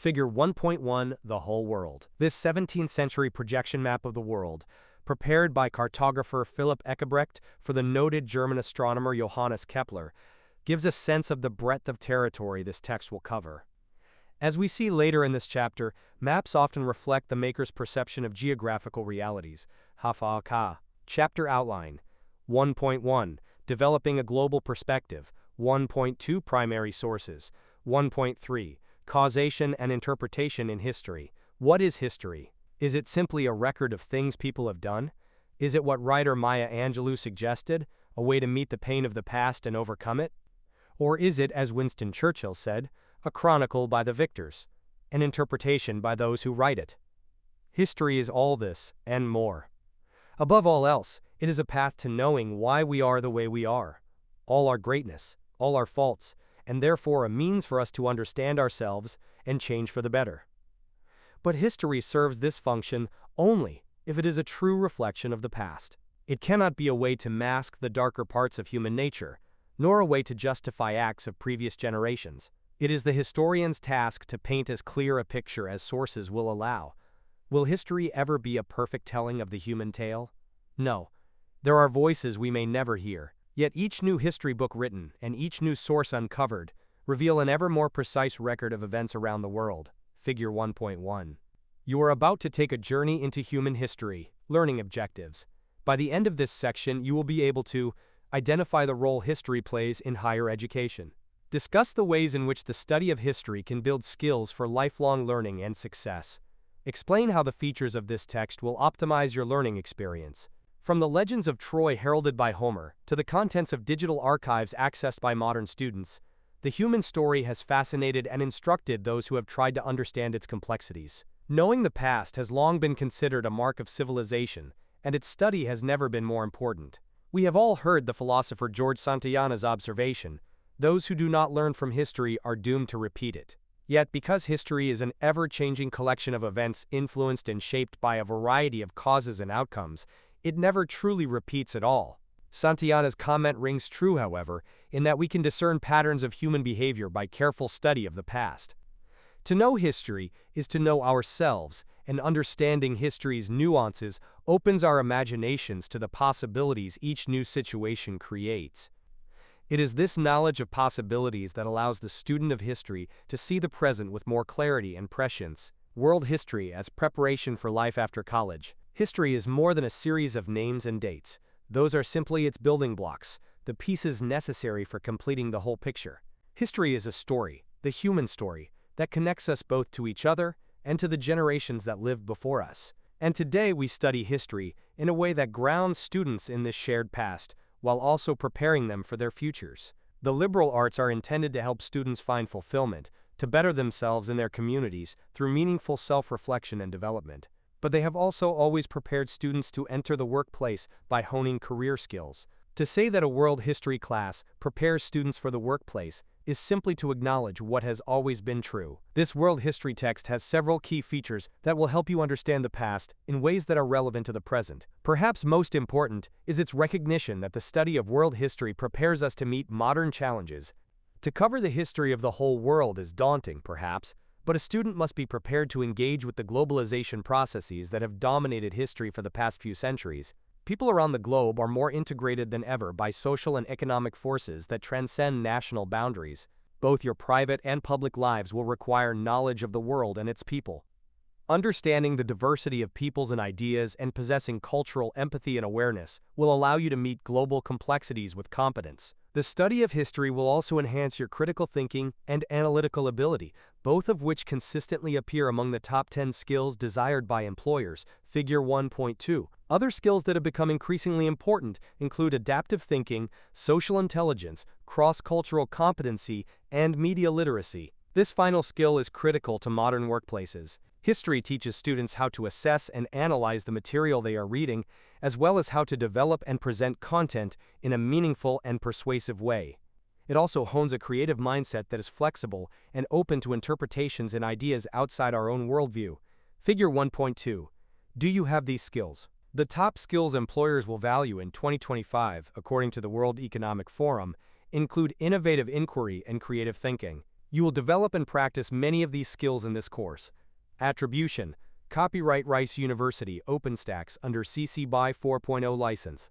Figure 1.1 The Whole World. This 17th century projection map of the world, prepared by cartographer Philipp Eckerbrecht for the noted German astronomer Johannes Kepler, gives a sense of the breadth of territory this text will cover. As we see later in this chapter, maps often reflect the maker's perception of geographical realities. Chapter Outline 1.1 Developing a Global Perspective 1.2 Primary Sources 1.3 Causation and Interpretation in History. What is history? Is it simply a record of things people have done? Is it what writer Maya Angelou suggested, a way to meet the pain of the past and overcome it? Or is it, as Winston Churchill said, a chronicle by the victors, an interpretation by those who write it? History is all this, and more. Above all else, it is a path to knowing why we are the way we are, all our greatness, all our faults, and therefore a means for us to understand ourselves and change for the better. But history serves this function only if it is a true reflection of the past. It cannot be a way to mask the darker parts of human nature, nor a way to justify acts of previous generations. It is the historian's task to paint as clear a picture as sources will allow. Will history ever be a perfect telling of the human tale? No. There are voices we may never hear, yet each new history book written and each new source uncovered reveal an ever more precise record of events around the world. Figure 1.1. You are about to take a journey into human history, learning objectives. By the end of this section, you will be able to identify the role history plays in higher education, discuss the ways in which the study of history can build skills for lifelong learning and success, explain how the features of this text will optimize your learning experience. From the legends of Troy heralded by Homer to the contents of digital archives accessed by modern students, the human story has fascinated and instructed those who have tried to understand its complexities. Knowing the past has long been considered a mark of civilization, and its study has never been more important. We have all heard the philosopher George Santayana's observation: those who do not learn from history are doomed to repeat it. Yet, because history is an ever-changing collection of events influenced and shaped by a variety of causes and outcomes, it never truly repeats at all. Santayana's comment rings true, however, in that we can discern patterns of human behavior by careful study of the past. To know history is to know ourselves, and understanding history's nuances opens our imaginations to the possibilities each new situation creates. It is this knowledge of possibilities that allows the student of history to see the present with more clarity and prescience. World history as preparation for life after college. History is more than a series of names and dates. Those are simply its building blocks, the pieces necessary for completing the whole picture. History is a story, the human story, that connects us both to each other and to the generations that lived before us. And today we study history in a way that grounds students in this shared past, while also preparing them for their futures. The liberal arts are intended to help students find fulfillment, to better themselves and their communities through meaningful self-reflection and development. But they have also always prepared students to enter the workplace by honing career skills. To say that a world history class prepares students for the workplace is simply to acknowledge what has always been true. This world history text has several key features that will help you understand the past in ways that are relevant to the present. Perhaps most important is its recognition that the study of world history prepares us to meet modern challenges. To cover the history of the whole world is daunting, perhaps, but a student must be prepared to engage with the globalization processes that have dominated history for the past few centuries. People around the globe are more integrated than ever by social and economic forces that transcend national boundaries. Both your private and public lives will require knowledge of the world and its people. Understanding the diversity of peoples and ideas and possessing cultural empathy and awareness will allow you to meet global complexities with competence. The study of history will also enhance your critical thinking and analytical ability, both of which consistently appear among the top 10 skills desired by employers. Figure 1.2. Other skills that have become increasingly important include adaptive thinking, social intelligence, cross-cultural competency, and media literacy. This final skill is critical to modern workplaces. History teaches students how to assess and analyze the material they are reading, as well as how to develop and present content in a meaningful and persuasive way. It also hones a creative mindset that is flexible and open to interpretations and ideas outside our own worldview. Figure 1.2. Do you have these skills? The top skills employers will value in 2025, according to the World Economic Forum, include innovative inquiry and creative thinking. You will develop and practice many of these skills in this course. Attribution. Copyright Rice University, OpenStax, under CC BY 4.0 license.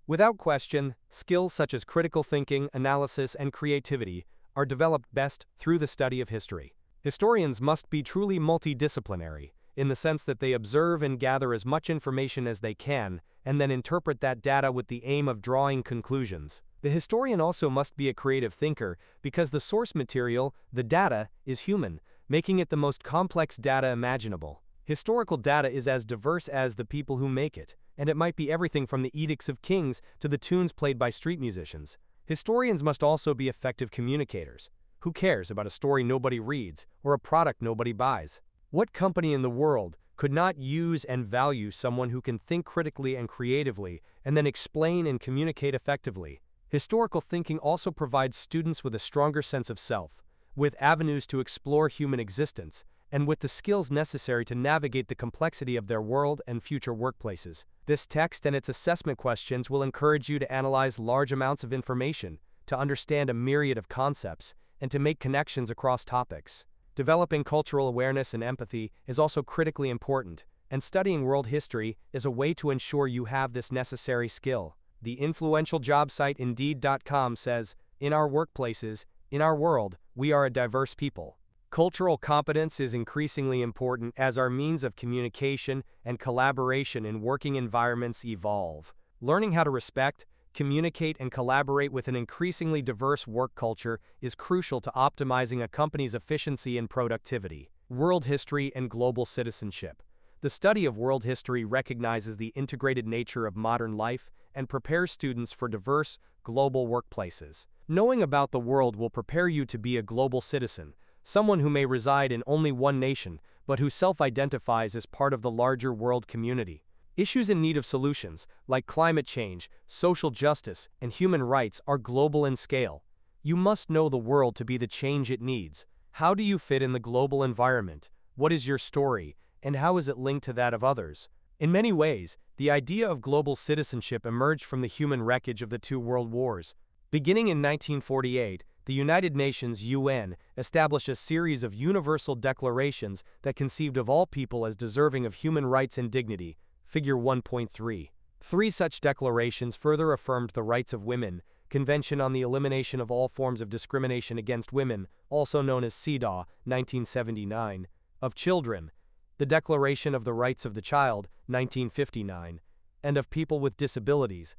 Without question, skills such as critical thinking, analysis, and creativity are developed best through the study of history. Historians must be truly multidisciplinary, in the sense that they observe and gather as much information as they can, and then interpret that data with the aim of drawing conclusions. The historian also must be a creative thinker, because the source material, the data, is human, making it the most complex data imaginable. Historical data is as diverse as the people who make it, and it might be everything from the edicts of kings to the tunes played by street musicians. Historians must also be effective communicators. Who cares about a story nobody reads or a product nobody buys? What company in the world could not use and value someone who can think critically and creatively and then explain and communicate effectively? Historical thinking also provides students with a stronger sense of self, with avenues to explore human existence, and with the skills necessary to navigate the complexity of their world and future workplaces. This text and its assessment questions will encourage you to analyze large amounts of information, to understand a myriad of concepts, and to make connections across topics. Developing cultural awareness and empathy is also critically important, and studying world history is a way to ensure you have this necessary skill. The influential job site Indeed.com says, "In our workplaces, in our world, we are a diverse people." Cultural competence is increasingly important as our means of communication and collaboration in working environments evolve. Learning how to respect, communicate, and collaborate with an increasingly diverse work culture is crucial to optimizing a company's efficiency and productivity. World history and global citizenship. The study of world history recognizes the integrated nature of modern life and prepares students for diverse, global workplaces. Knowing about the world will prepare you to be a global citizen, someone who may reside in only one nation, but who self-identifies as part of the larger world community. Issues in need of solutions, like climate change, social justice, and human rights, are global in scale. You must know the world to be the change it needs. How do you fit in the global environment? What is your story, and how is it linked to that of others? In many ways, the idea of global citizenship emerged from the human wreckage of the two world wars. Beginning in 1948, the United Nations (UN) established a series of universal declarations that conceived of all people as deserving of human rights and dignity, Figure 1.3. 3 such declarations further affirmed the rights of women: Convention on the Elimination of All Forms of Discrimination Against Women, also known as CEDAW, 1979, of children, the Declaration of the Rights of the Child, 1959, and of People with Disabilities,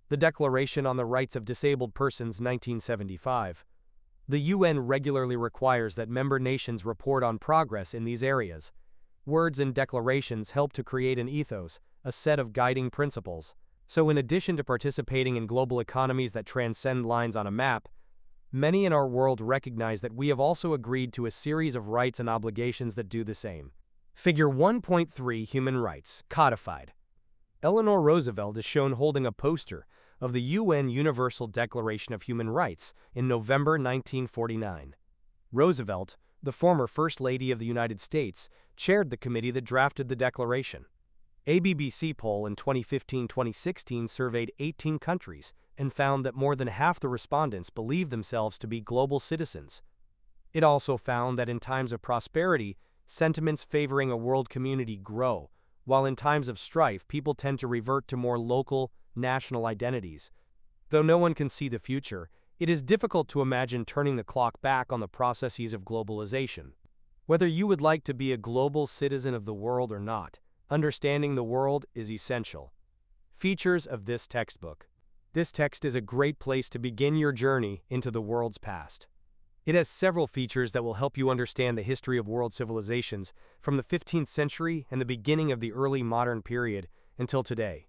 the Declaration on the Rights of Disabled Persons, 1975. The UN regularly requires that member nations report on progress in these areas. Words and declarations help to create an ethos, a set of guiding principles. So in addition to participating in global economies that transcend lines on a map, many in our world recognize that we have also agreed to a series of rights and obligations that do the same. Figure 1.3. Human Rights, Codified. Eleanor Roosevelt is shown holding a poster of the UN Universal Declaration of Human Rights in November 1949. Roosevelt, the former First Lady of the United States, chaired the committee that drafted the declaration. A BBC poll in 2015-2016 surveyed 18 countries and found that more than half the respondents believe themselves to be global citizens. It also found that in times of prosperity, sentiments favoring a world community grow, while in times of strife, people tend to revert to more local, national identities. Though no one can see the future, it is difficult to imagine turning the clock back on the processes of globalization. Whether you would like to be a global citizen of the world or not, understanding the world is essential. Features of this textbook. This text is a great place to begin your journey into the world's past. It has several features that will help you understand the history of world civilizations from the 15th century and the beginning of the early modern period until today.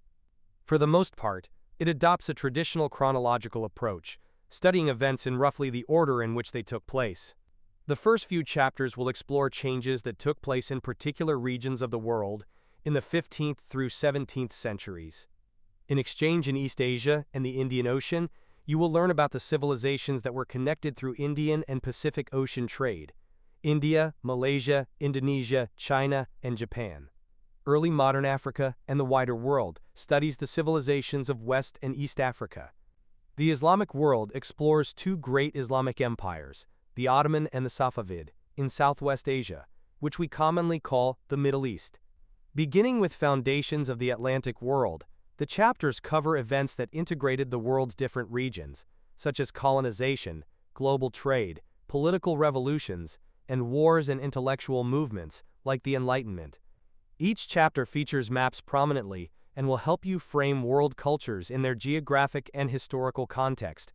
For the most part, it adopts a traditional chronological approach, studying events in roughly the order in which they took place. The first few chapters will explore changes that took place in particular regions of the world in the 15th through 17th centuries. In exchange in East Asia and the Indian Ocean, you will learn about the civilizations that were connected through Indian and Pacific Ocean trade: India, Malaysia, Indonesia, China, and Japan. Early modern Africa and the wider world studies the civilizations of West and East Africa. The Islamic world explores two great Islamic empires, the Ottoman and the Safavid, in Southwest Asia, which we commonly call the Middle East. Beginning with Foundations of the Atlantic World, the chapters cover events that integrated the world's different regions, such as colonization, global trade, political revolutions, and wars and intellectual movements, like the Enlightenment. Each chapter features maps prominently and will help you frame world cultures in their geographic and historical context.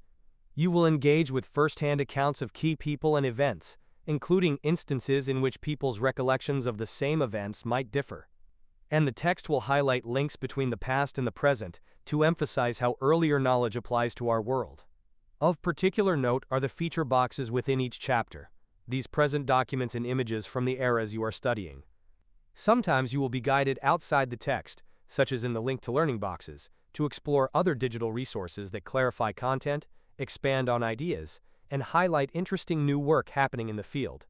You will engage with first-hand accounts of key people and events, including instances in which people's recollections of the same events might differ. And the text will highlight links between the past and the present to emphasize how earlier knowledge applies to our world. Of particular note are the feature boxes within each chapter. These present documents and images from the eras you are studying. Sometimes you will be guided outside the text, such as in the link to learning boxes, to explore other digital resources that clarify content, expand on ideas, and highlight interesting new work happening in the field.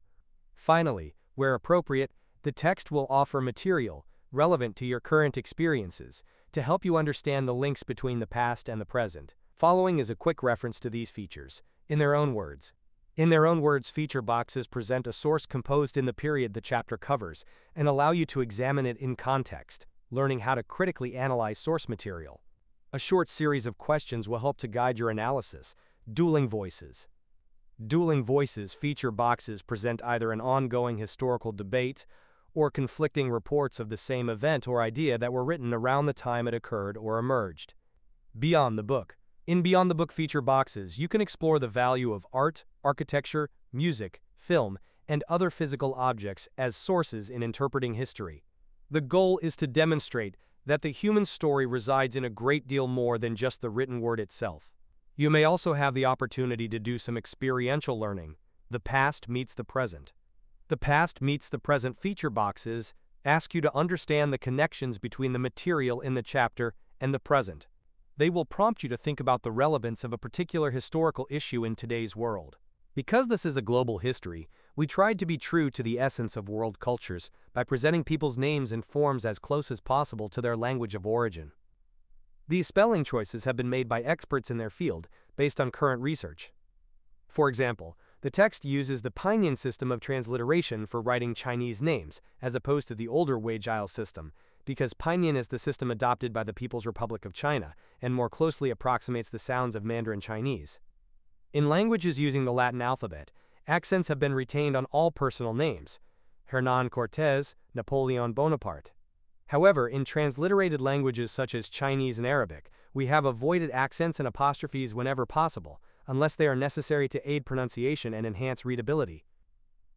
Finally, where appropriate, the text will offer material relevant to your current experiences to help you understand the links between the past and the present. Following is a quick reference to these features, in their own words. In their own words, feature boxes present a source composed in the period the chapter covers and allow you to examine it in context, learning how to critically analyze source material. A short series of questions will help to guide your analysis. Dueling voices. Dueling voices feature boxes present either an ongoing historical debate or conflicting reports of the same event or idea that were written around the time it occurred or emerged. Beyond the book. In Beyond the Book feature boxes, you can explore the value of art, architecture, music, film, and other physical objects as sources in interpreting history. The goal is to demonstrate that the human story resides in a great deal more than just the written word itself. You may also have the opportunity to do some experiential learning. The past meets the present. The past meets the present feature boxes ask you to understand the connections between the material in the chapter and the present. They will prompt you to think about the relevance of a particular historical issue in today's world. Because this is a global history, we tried to be true to the essence of world cultures by presenting people's names and forms as close as possible to their language of origin. These spelling choices have been made by experts in their field based on current research. For example, the text uses the Pinyin system of transliteration for writing Chinese names, as opposed to the older Weijia system, because Pinyin is the system adopted by the People's Republic of China and more closely approximates the sounds of Mandarin Chinese. In languages using the Latin alphabet, accents have been retained on all personal names: Hernan Cortés, Napoleon Bonaparte. However, in transliterated languages such as Chinese and Arabic, we have avoided accents and apostrophes whenever possible, unless they are necessary to aid pronunciation and enhance readability.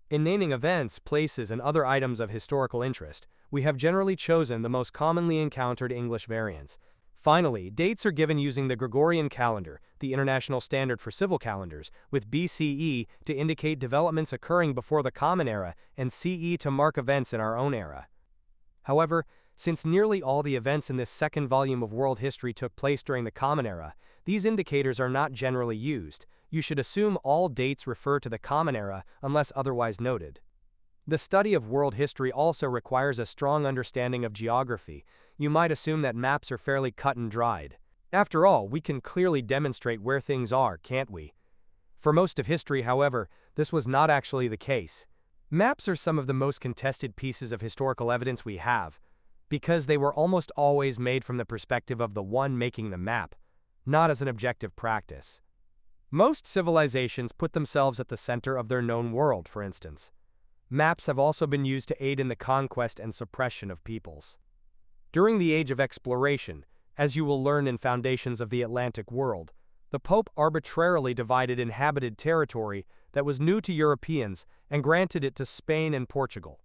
In naming events, places, and other items of historical interest, we have generally chosen the most commonly encountered English variants. Finally, dates are given using the Gregorian calendar, the international standard for civil calendars, with BCE to indicate developments occurring before the Common Era and CE to mark events in our own era. However, since nearly all the events in this second volume of world history took place during the Common Era, these indicators are not generally used. You should assume all dates refer to the Common Era unless otherwise noted. The study of world history also requires a strong understanding of geography. You might assume that maps are fairly cut and dried. After all, we can clearly demonstrate where things are, can't we? For most of history, however, this was not actually the case. Maps are some of the most contested pieces of historical evidence we have, because they were almost always made from the perspective of the one making the map, not as an objective practice. Most civilizations put themselves at the center of their known world, for instance. Maps have also been used to aid in the conquest and suppression of peoples. During the Age of Exploration, as you will learn in Foundations of the Atlantic World, the Pope arbitrarily divided inhabited territory that was new to Europeans and granted it to Spain and Portugal.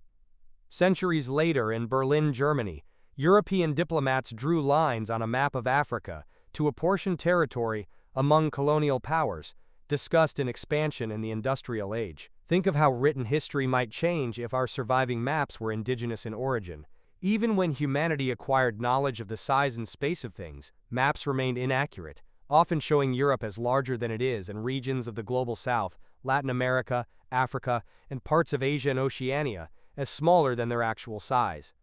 Centuries later, in Berlin, Germany, European diplomats drew lines on a map of Africa to apportion territory among colonial powers, discussed in Expansion in the Industrial Age. Think of how written history might change if our surviving maps were indigenous in origin. Even when humanity acquired knowledge of the size and space of things, maps remained inaccurate, often showing Europe as larger than it is and regions of the global south, Latin America, Africa, and parts of Asia and Oceania as smaller than their actual size.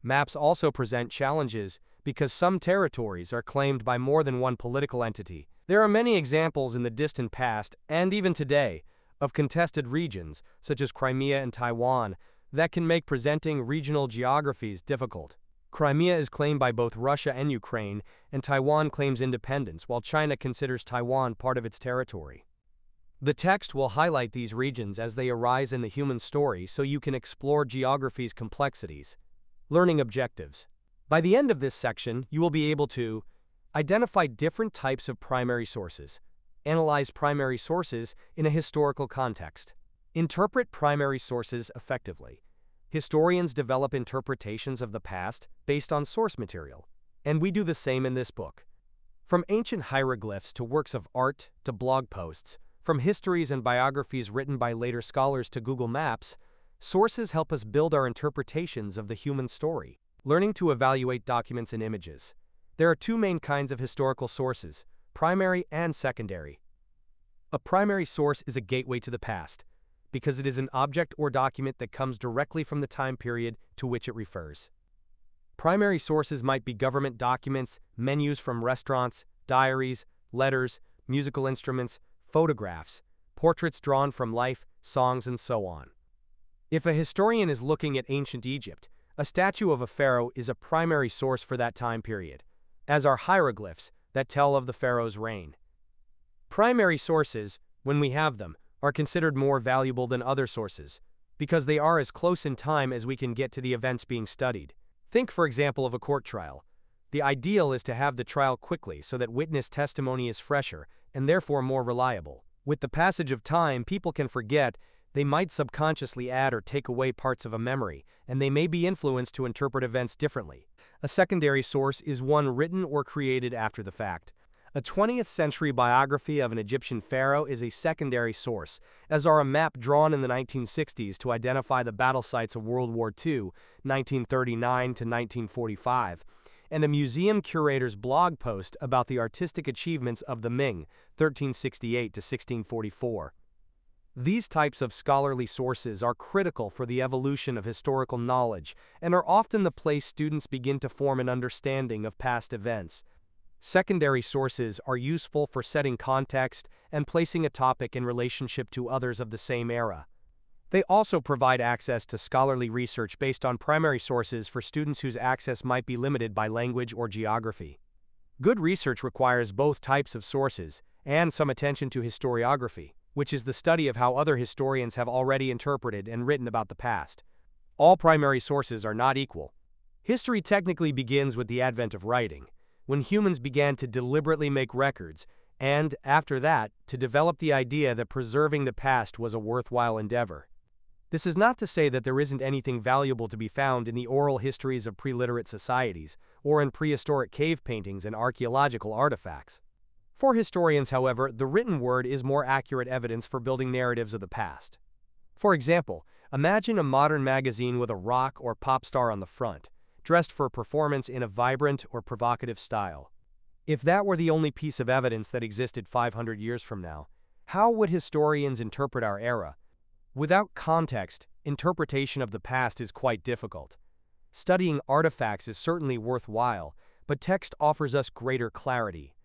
Maps also present challenges because some territories are claimed by more than one political entity. There are many examples in the distant past, and even today, of contested regions, such as Crimea and Taiwan, that can make presenting regional geographies difficult. Crimea is claimed by both Russia and Ukraine, and Taiwan claims independence, while China considers Taiwan part of its territory. The text will highlight these regions as they arise in the human story so you can explore geography's complexities. Learning objectives. By the end of this section, you will be able to identify different types of primary sources, analyze primary sources in a historical context, interpret primary sources effectively. Historians develop interpretations of the past based on source material, and we do the same in this book. From ancient hieroglyphs to works of art to blog posts, from histories and biographies written by later scholars to Google Maps, sources help us build our interpretations of the human story. Learning to evaluate documents and images. There are two main kinds of historical sources, primary and secondary. A primary source is a gateway to the past, because it is an object or document that comes directly from the time period to which it refers. Primary sources might be government documents, menus from restaurants, diaries, letters, musical instruments, photographs, portraits drawn from life, songs, and so on. If a historian is looking at ancient Egypt, a statue of a pharaoh is a primary source for that time period, as are hieroglyphs that tell of the pharaoh's reign. Primary sources, when we have them, are considered more valuable than other sources, because they are as close in time as we can get to the events being studied. Think, for example, of a court trial. The ideal is to have the trial quickly so that witness testimony is fresher and therefore more reliable. With the passage of time, people can forget, they might subconsciously add or take away parts of a memory, and they may be influenced to interpret events differently. A secondary source is one written or created after the fact. A 20th century biography of an Egyptian pharaoh is a secondary source, as are a map drawn in the 1960s to identify the battle sites of World War II, 1939 to 1945, and a museum curator's blog post about the artistic achievements of the Ming, 1368 to 1644. These types of scholarly sources are critical for the evolution of historical knowledge and are often the place students begin to form an understanding of past events. Secondary sources are useful for setting context and placing a topic in relationship to others of the same era. They also provide access to scholarly research based on primary sources for students whose access might be limited by language or geography. Good research requires both types of sources and some attention to historiography, which is the study of how other historians have already interpreted and written about the past. All primary sources are not equal. History technically begins with the advent of writing, when humans began to deliberately make records, and, after that, to develop the idea that preserving the past was a worthwhile endeavor. This is not to say that there isn't anything valuable to be found in the oral histories of pre-literate societies, or in prehistoric cave paintings and archaeological artifacts. For historians, however, the written word is more accurate evidence for building narratives of the past. For example, imagine a modern magazine with a rock or pop star on the front, dressed for a performance in a vibrant or provocative style. If that were the only piece of evidence that existed 500 years from now, how would historians interpret our era? Without context, interpretation of the past is quite difficult. Studying artifacts is certainly worthwhile, but text offers us greater clarity.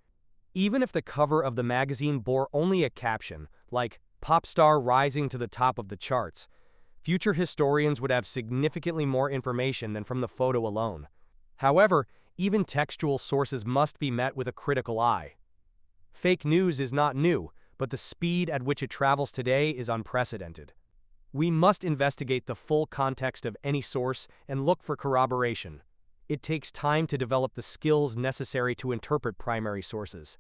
Even if the cover of the magazine bore only a caption, like "Pop star rising to the top of the charts," future historians would have significantly more information than from the photo alone. However, even textual sources must be met with a critical eye. Fake news is not new, but the speed at which it travels today is unprecedented. We must investigate the full context of any source and look for corroboration. It takes time to develop the skills necessary to interpret primary sources.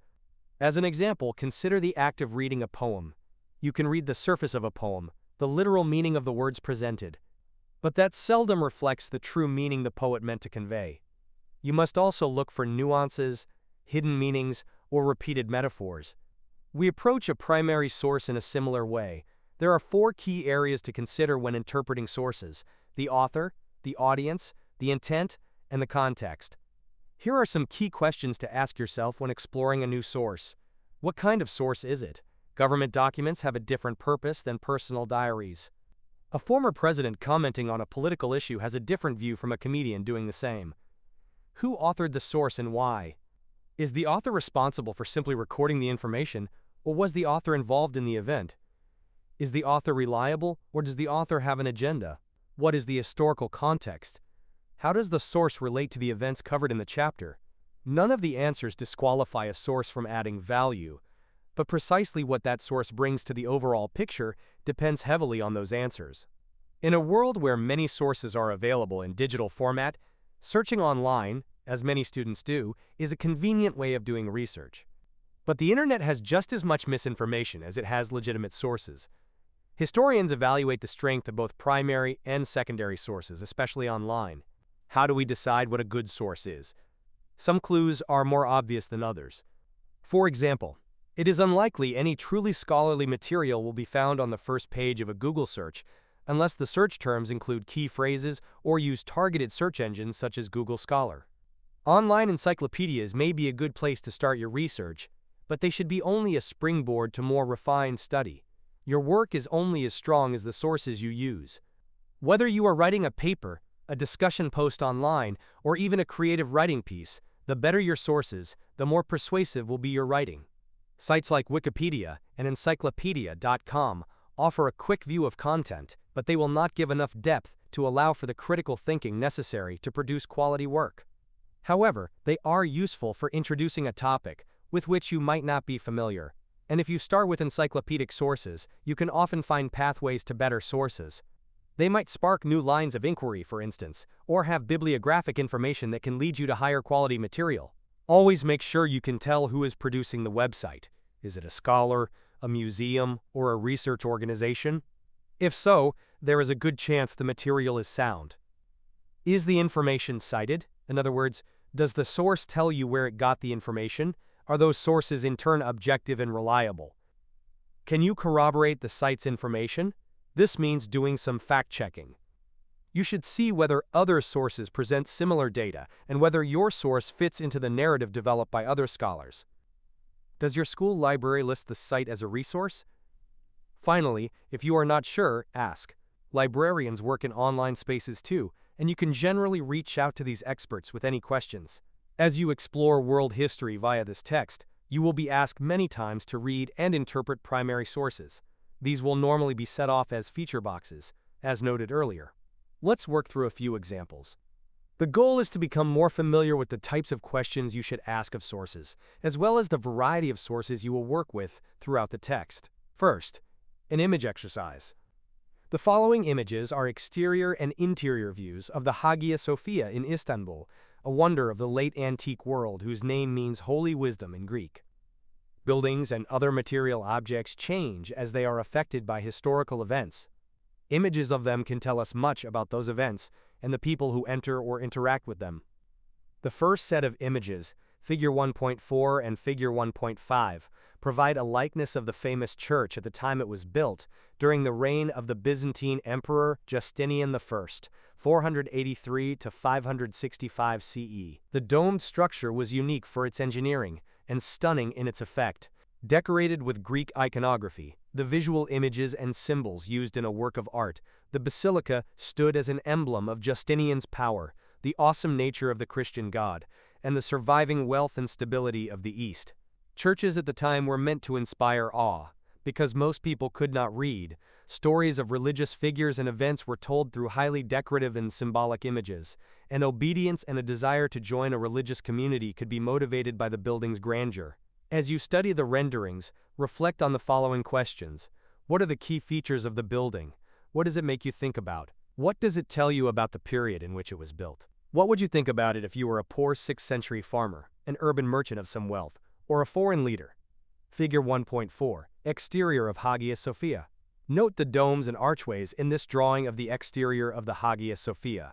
As an example, consider the act of reading a poem. You can read the surface of a poem, the literal meaning of the words presented, but that seldom reflects the true meaning the poet meant to convey. You must also look for nuances, hidden meanings, or repeated metaphors. We approach a primary source in a similar way. There are 4 key areas to consider when interpreting sources: the author, the audience, the intent, and the context. Here are some key questions to ask yourself when exploring a new source. What kind of source is it? Government documents have a different purpose than personal diaries. A former president commenting on a political issue has a different view from a comedian doing the same. Who authored the source and why? Is the author responsible for simply recording the information, or was the author involved in the event? Is the author reliable, or does the author have an agenda? What is the historical context? How does the source relate to the events covered in the chapter? None of the answers disqualify a source from adding value, but precisely what that source brings to the overall picture depends heavily on those answers. In a world where many sources are available in digital format, searching online, as many students do, is a convenient way of doing research. But the internet has just as much misinformation as it has legitimate sources. Historians evaluate the strength of both primary and secondary sources, especially online. How do we decide what a good source is? Some clues are more obvious than others. For example, it is unlikely any truly scholarly material will be found on the first page of a Google search unless the search terms include key phrases or use targeted search engines such as Google Scholar. Online encyclopedias may be a good place to start your research, but they should be only a springboard to more refined study. Your work is only as strong as the sources you use. Whether you are writing a paper, a discussion post online, or even a creative writing piece, the better your sources, the more persuasive will be your writing. Sites like Wikipedia and encyclopedia.com offer a quick view of content, but they will not give enough depth to allow for the critical thinking necessary to produce quality work. However, they are useful for introducing a topic with which you might not be familiar. And if you start with encyclopedic sources, you can often find pathways to better sources. They might spark new lines of inquiry, for instance, or have bibliographic information that can lead you to higher quality material. Always make sure you can tell who is producing the website. Is it a scholar, a museum, or a research organization? If so, there is a good chance the material is sound. Is the information cited? In other words, does the source tell you where it got the information? Are those sources in turn objective and reliable? Can you corroborate the site's information? This means doing some fact-checking. You should see whether other sources present similar data and whether your source fits into the narrative developed by other scholars. Does your school library list the site as a resource? Finally, if you are not sure, ask. Librarians work in online spaces too, and you can generally reach out to these experts with any questions. As you explore world history via this text, you will be asked many times to read and interpret primary sources. These will normally be set off as feature boxes, as noted earlier. Let's work through a few examples. The goal is to become more familiar with the types of questions you should ask of sources, as well as the variety of sources you will work with throughout the text. First, an image exercise. The following images are exterior and interior views of the Hagia Sophia in Istanbul, a wonder of the late antique world whose name means holy wisdom in Greek. Buildings and other material objects change as they are affected by historical events. Images of them can tell us much about those events and the people who enter or interact with them. The first set of images, Figure 1.4 and Figure 1.5, provide a likeness of the famous church at the time it was built, during the reign of the Byzantine Emperor Justinian I, 483 to 565 CE. The domed structure was unique for its engineering and stunning in its effect. Decorated with Greek iconography, the visual images and symbols used in a work of art, the basilica stood as an emblem of Justinian's power, the awesome nature of the Christian God, and the surviving wealth and stability of the East. Churches at the time were meant to inspire awe. Because most people could not read, stories of religious figures and events were told through highly decorative and symbolic images, and obedience and a desire to join a religious community could be motivated by the building's grandeur. As you study the renderings, reflect on the following questions. What are the key features of the building? What does it make you think about? What does it tell you about the period in which it was built? What would you think about it if you were a poor 6th century farmer, an urban merchant of some wealth, or a foreign leader? Figure 1.4. Exterior of Hagia Sophia. Note the domes and archways in this drawing of the exterior of the Hagia Sophia.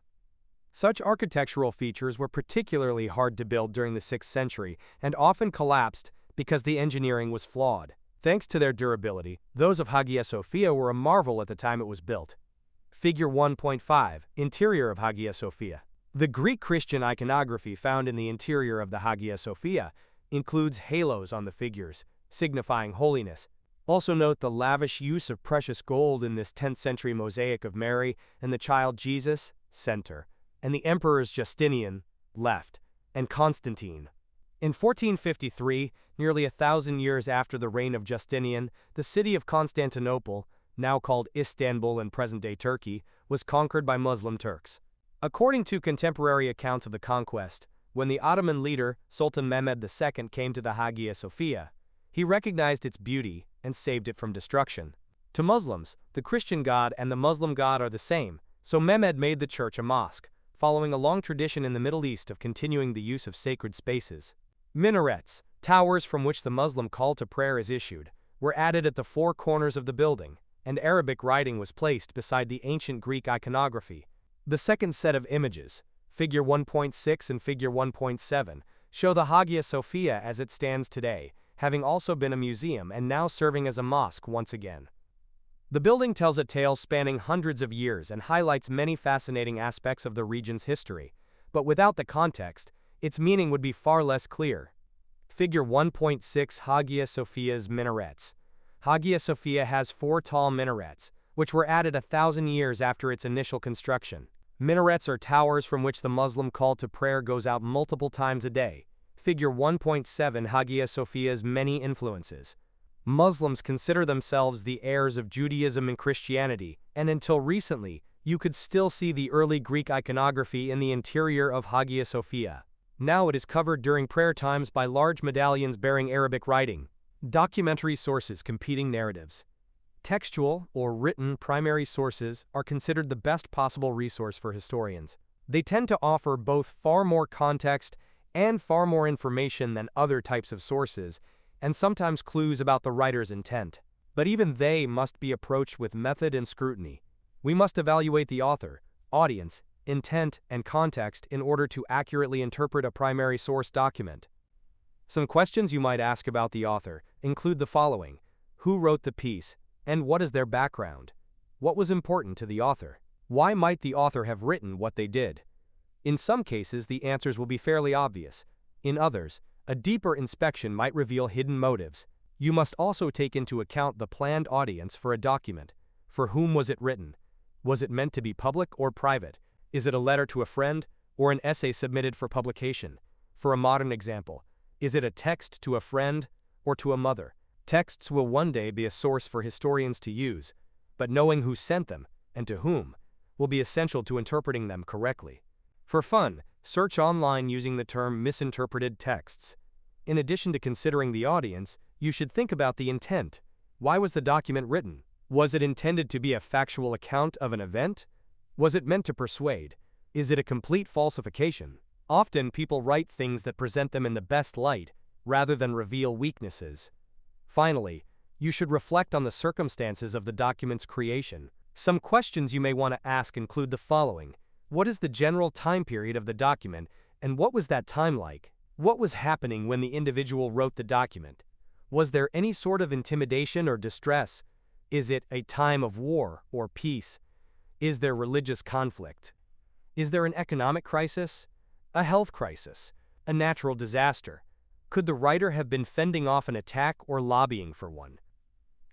Such architectural features were particularly hard to build during the 6th century and often collapsed because the engineering was flawed. Thanks to their durability, those of Hagia Sophia were a marvel at the time it was built. Figure 1.5. Interior of Hagia Sophia. The Greek Christian iconography found in the interior of the Hagia Sophia includes halos on the figures, signifying holiness. Also note the lavish use of precious gold in this 10th century mosaic of Mary and the child Jesus, center, and the emperors Justinian, left, and Constantine. In 1453, nearly 1,000 years after the reign of Justinian, the city of Constantinople, now called Istanbul in present-day Turkey, was conquered by Muslim Turks. According to contemporary accounts of the conquest, when the Ottoman leader, Sultan Mehmed II, came to the Hagia Sophia, he recognized its beauty and saved it from destruction. To Muslims, the Christian God and the Muslim God are the same, so Mehmed made the church a mosque, following a long tradition in the Middle East of continuing the use of sacred spaces. Minarets, towers from which the Muslim call to prayer is issued, were added at the four corners of the building, and Arabic writing was placed beside the ancient Greek iconography. The second set of images, Figure 1.6 and Figure 1.7, show the Hagia Sophia as it stands today, having also been a museum and now serving as a mosque once again. The building tells a tale spanning hundreds of years and highlights many fascinating aspects of the region's history, but without the context, its meaning would be far less clear. Figure 1.6 Hagia Sophia's minarets. Hagia Sophia has four tall minarets, which were added 1,000 years after its initial construction. Minarets are towers from which the Muslim call to prayer goes out multiple times a day. Figure 1.7 Hagia Sophia's many influences. Muslims consider themselves the heirs of Judaism and Christianity, and until recently, you could still see the early Greek iconography in the interior of Hagia Sophia. Now it is covered during prayer times by large medallions bearing Arabic writing. Documentary sources competing narratives. Textual, or written, primary sources are considered the best possible resource for historians. They tend to offer both far more context and far more information than other types of sources, and sometimes clues about the writer's intent. But even they must be approached with method and scrutiny. We must evaluate the author, audience, intent, and context in order to accurately interpret a primary source document. Some questions you might ask about the author include the following: who wrote the piece, and what is their background? What was important to the author? Why might the author have written what they did? In some cases, the answers will be fairly obvious. In others, a deeper inspection might reveal hidden motives. You must also take into account the planned audience for a document. For whom was it written? Was it meant to be public or private? Is it a letter to a friend, or an essay submitted for publication? For a modern example, is it a text to a friend or to a mother? Texts will one day be a source for historians to use, but knowing who sent them, and to whom, will be essential to interpreting them correctly. For fun, search online using the term misinterpreted texts. In addition to considering the audience, you should think about the intent. Why was the document written? Was it intended to be a factual account of an event? Was it meant to persuade? Is it a complete falsification? Often people write things that present them in the best light, rather than reveal weaknesses. Finally, you should reflect on the circumstances of the document's creation. Some questions you may want to ask include the following: what is the general time period of the document, and what was that time like? What was happening when the individual wrote the document? Was there any sort of intimidation or distress? Is it a time of war or peace? Is there religious conflict? Is there an economic crisis? A health crisis? A natural disaster? Could the writer have been fending off an attack or lobbying for one?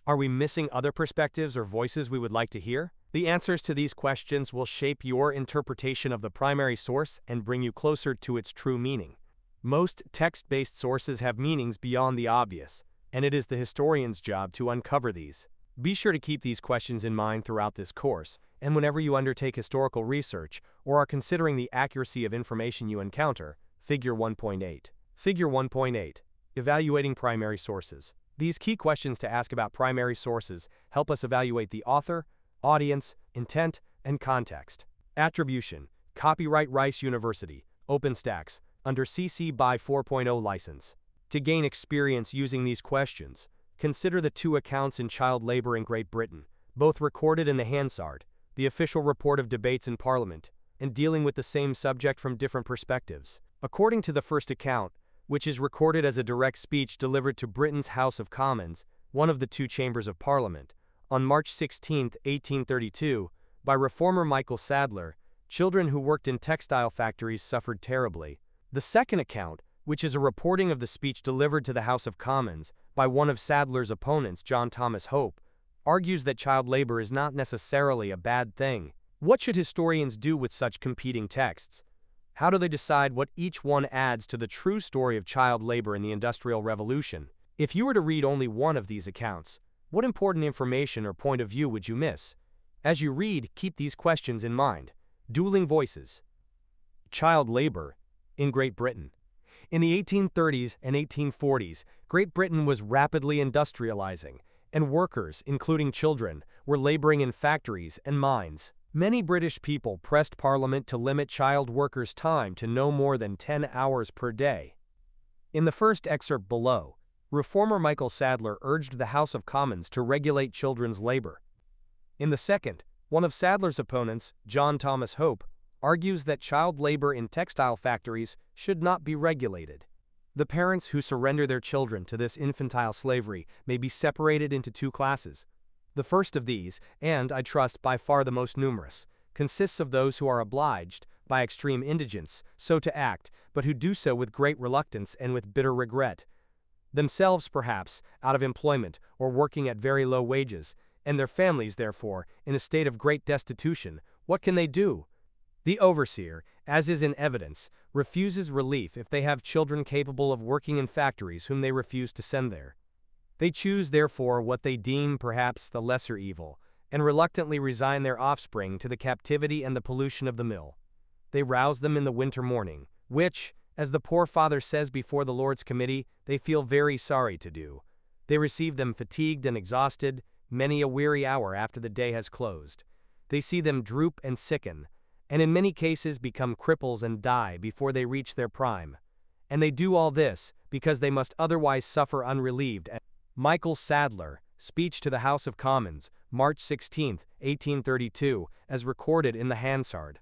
Are we missing other perspectives or voices we would like to hear? The answers to these questions will shape your interpretation of the primary source and bring you closer to its true meaning. Most text-based sources have meanings beyond the obvious, and it is the historian's job to uncover these. Be sure to keep these questions in mind throughout this course, and whenever you undertake historical research or are considering the accuracy of information you encounter. Figure 1.8. Figure 1.8. Evaluating primary sources. These key questions to ask about primary sources help us evaluate the author, audience, intent, and context. Attribution. Copyright Rice University, OpenStax, under CC BY 4.0 license. To gain experience using these questions, consider the two accounts in child labor in Great Britain, both recorded in the Hansard, the official report of debates in Parliament, and dealing with the same subject from different perspectives. According to the first account, which is recorded as a direct speech delivered to Britain's House of Commons, one of the two chambers of Parliament, on March 16, 1832, by reformer Michael Sadler, children who worked in textile factories suffered terribly. The second account, which is a reporting of the speech delivered to the House of Commons by one of Sadler's opponents, John Thomas Hope, argues that child labor is not necessarily a bad thing. What should historians do with such competing texts? How do they decide what each one adds to the true story of child labor in the Industrial Revolution? If you were to read only one of these accounts, What important information or point of view would you miss? As you read, keep these questions in mind. Dueling voices. Child labor in Great Britain. In the 1830s and 1840s, Great Britain was rapidly industrializing, and workers, including children, were laboring in factories and mines. Many British people pressed Parliament to limit child workers' time to no more than 10 hours per day. In the first excerpt below, reformer Michael Sadler urged the House of Commons to regulate children's labor. In the second, one of Sadler's opponents, John Thomas Hope, argues that child labor in textile factories should not be regulated. The parents who surrender their children to this infantile slavery may be separated into two classes. The first of these, and, I trust, by far the most numerous, consists of those who are obliged, by extreme indigence, so to act, but who do so with great reluctance and with bitter regret. Themselves, perhaps, out of employment or working at very low wages, and their families, therefore, in a state of great destitution. What can they do? The overseer, as is in evidence, refuses relief if they have children capable of working in factories whom they refuse to send there. They choose, therefore, what they deem perhaps the lesser evil, and reluctantly resign their offspring to the captivity and the pollution of the mill. They rouse them in the winter morning, which, as the poor father says before the Lord's Committee, they feel very sorry to do. They receive them fatigued and exhausted, many a weary hour after the day has closed. They see them droop and sicken, and in many cases become cripples and die before they reach their prime. And they do all this because they must otherwise suffer unrelieved. Michael Sadler, Speech to the House of Commons, March 16, 1832, as recorded in the Hansard.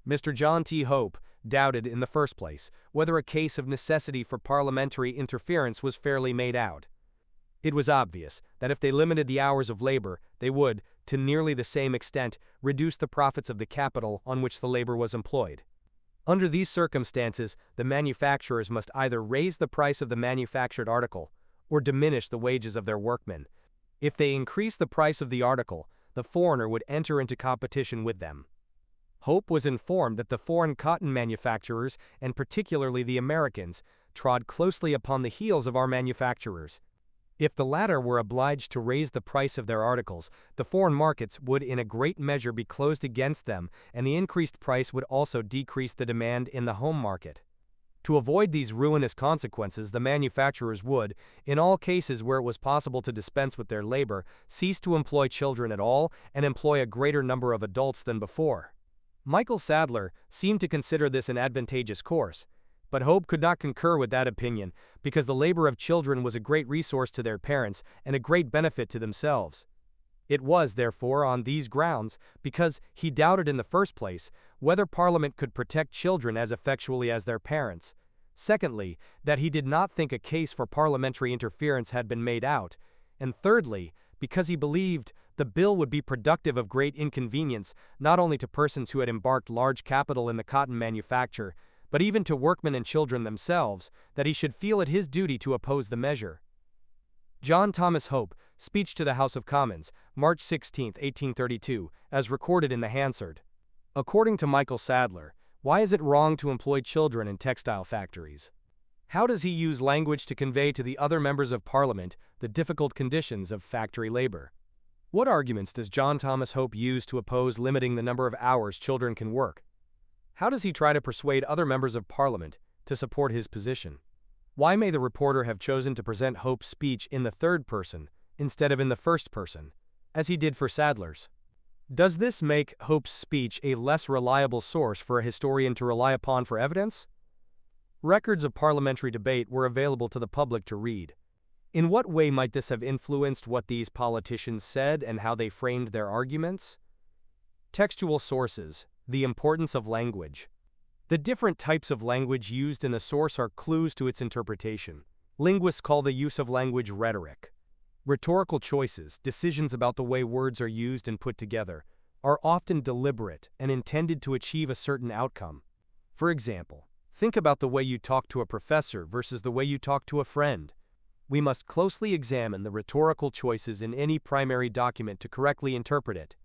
Mr. John T. Hope doubted, in the first place, whether a case of necessity for parliamentary interference was fairly made out. It was obvious that if they limited the hours of labor, they would, to nearly the same extent, reduce the profits of the capital on which the labor was employed. Under these circumstances, the manufacturers must either raise the price of the manufactured article, or diminish the wages of their workmen. If they increase the price of the article, the foreigner would enter into competition with them. Hope was informed that the foreign cotton manufacturers, and particularly the Americans, trod closely upon the heels of our manufacturers. If the latter were obliged to raise the price of their articles, the foreign markets would in a great measure be closed against them, and the increased price would also decrease the demand in the home market. To avoid these ruinous consequences, the manufacturers would, in all cases where it was possible to dispense with their labor, cease to employ children at all and employ a greater number of adults than before. Michael Sadler seemed to consider this an advantageous course, but Hope could not concur with that opinion because the labor of children was a great resource to their parents and a great benefit to themselves. It was, therefore, on these grounds, because he doubted in the first place whether Parliament could protect children as effectually as their parents. Secondly, that he did not think a case for parliamentary interference had been made out. And thirdly, because he believed the bill would be productive of great inconvenience not only to persons who had embarked large capital in the cotton manufacture, but even to workmen and children themselves, that he should feel it his duty to oppose the measure. John Thomas Hope, Speech to the House of Commons, March 16, 1832, as recorded in the Hansard. According to Michael Sadler, why is it wrong to employ children in textile factories? How does he use language to convey to the other members of Parliament the difficult conditions of factory labor? What arguments does John Thomas Hope use to oppose limiting the number of hours children can work? How does he try to persuade other members of Parliament to support his position? Why may the reporter have chosen to present Hope's speech in the third person instead of in the first person, as he did for Sadler's? Does this make Hope's speech a less reliable source for a historian to rely upon for evidence? Records of parliamentary debate were available to the public to read. In what way might this have influenced what these politicians said and how they framed their arguments? Textual sources, the importance of language. The different types of language used in a source are clues to its interpretation. Linguists call the use of language rhetoric. Rhetorical choices, decisions about the way words are used and put together, are often deliberate and intended to achieve a certain outcome. For example, think about the way you talk to a professor versus the way you talk to a friend. We must closely examine the rhetorical choices in any primary document to correctly interpret it.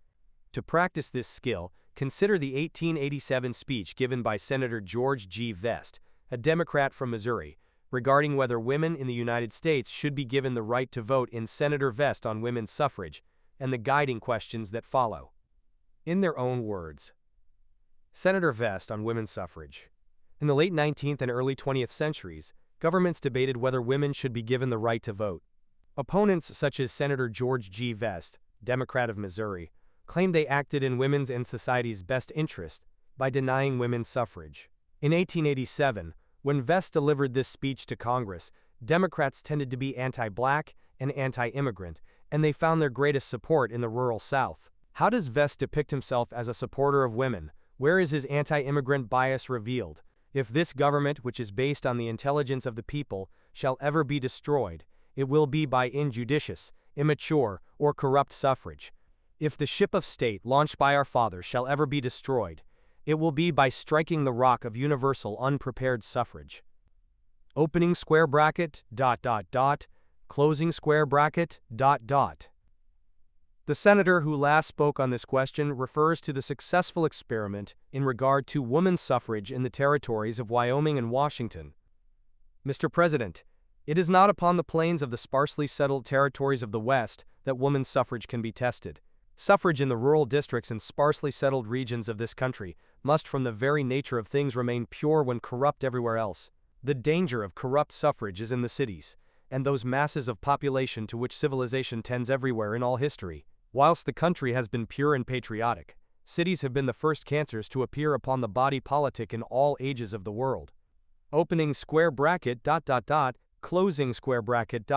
To practice this skill, consider the 1887 speech given by Senator George G. Vest, a Democrat from Missouri, regarding whether women in the United States should be given the right to vote in Senator Vest on women's suffrage, and the guiding questions that follow. In their own words, Senator Vest on women's suffrage. In the late 19th and early 20th centuries, governments debated whether women should be given the right to vote. Opponents such as Senator George G. Vest, Democrat of Missouri, claimed they acted in women's and society's best interest by denying women suffrage. In 1887, when Vest delivered this speech to Congress, Democrats tended to be anti-black and anti-immigrant, and they found their greatest support in the rural South. How does Vest depict himself as a supporter of women? Where is his anti-immigrant bias revealed? If this government, which is based on the intelligence of the people, shall ever be destroyed, it will be by injudicious, immature, or corrupt suffrage. If the ship of state launched by our fathers shall ever be destroyed, it will be by striking the rock of universal unprepared suffrage. Opening square bracket, ... Closing square bracket, ... The senator who last spoke on this question refers to the successful experiment in regard to women's suffrage in the territories of Wyoming and Washington. Mr. President, it is not upon the plains of the sparsely settled territories of the West that women's suffrage can be tested. Suffrage in the rural districts and sparsely settled regions of this country must from the very nature of things remain pure when corrupt everywhere else. The danger of corrupt suffrage is in the cities, and those masses of population to which civilization tends everywhere in all history. Whilst the country has been pure and patriotic, cities have been the first cancers to appear upon the body politic in all ages of the world. Opening square bracket ... Closing square bracket ...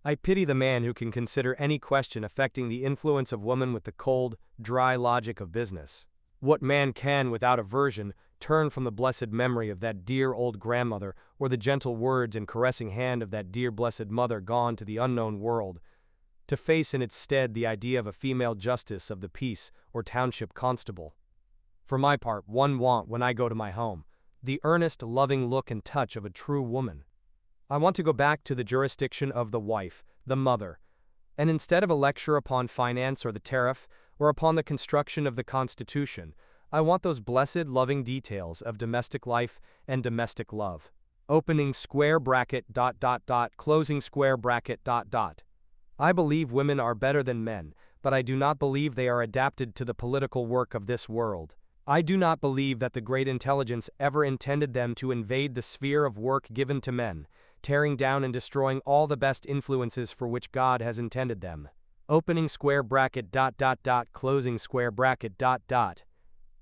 I pity the man who can consider any question affecting the influence of woman with the cold, dry logic of business. What man can, without aversion, turn from the blessed memory of that dear old grandmother or the gentle words and caressing hand of that dear blessed mother gone to the unknown world, to face in its stead the idea of a female justice of the peace or township constable? For my part, one want, when I go to my home, the earnest, loving look and touch of a true woman. I want to go back to the jurisdiction of the wife, the mother, and instead of a lecture upon finance or the tariff, or upon the construction of the Constitution, I want those blessed, loving details of domestic life and domestic love. Opening square bracket ... Closing square bracket ... I believe women are better than men, but I do not believe they are adapted to the political work of this world. I do not believe that the great intelligence ever intended them to invade the sphere of work given to men, tearing down and destroying all the best influences for which God has intended them. Opening square bracket ... Closing square bracket ...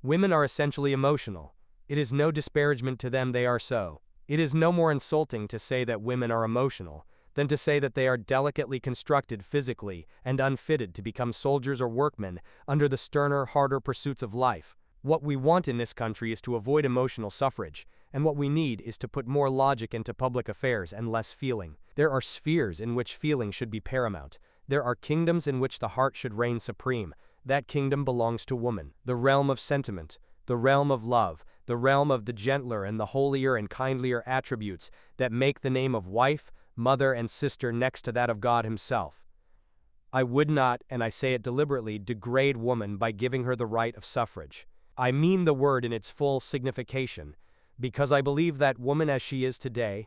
Women are essentially emotional. It is no disparagement to them they are so. It is no more insulting to say that women are emotional than to say that they are delicately constructed physically and unfitted to become soldiers or workmen under the sterner, harder pursuits of life. What we want in this country is to avoid emotional suffrage, and what we need is to put more logic into public affairs and less feeling. There are spheres in which feeling should be paramount. There are kingdoms in which the heart should reign supreme. That kingdom belongs to woman, the realm of sentiment, the realm of love, the realm of the gentler and the holier and kindlier attributes that make the name of wife, mother, and sister next to that of God Himself. I would not, and I say it deliberately, degrade woman by giving her the right of suffrage. I mean the word in its full signification, because I believe that woman as she is today,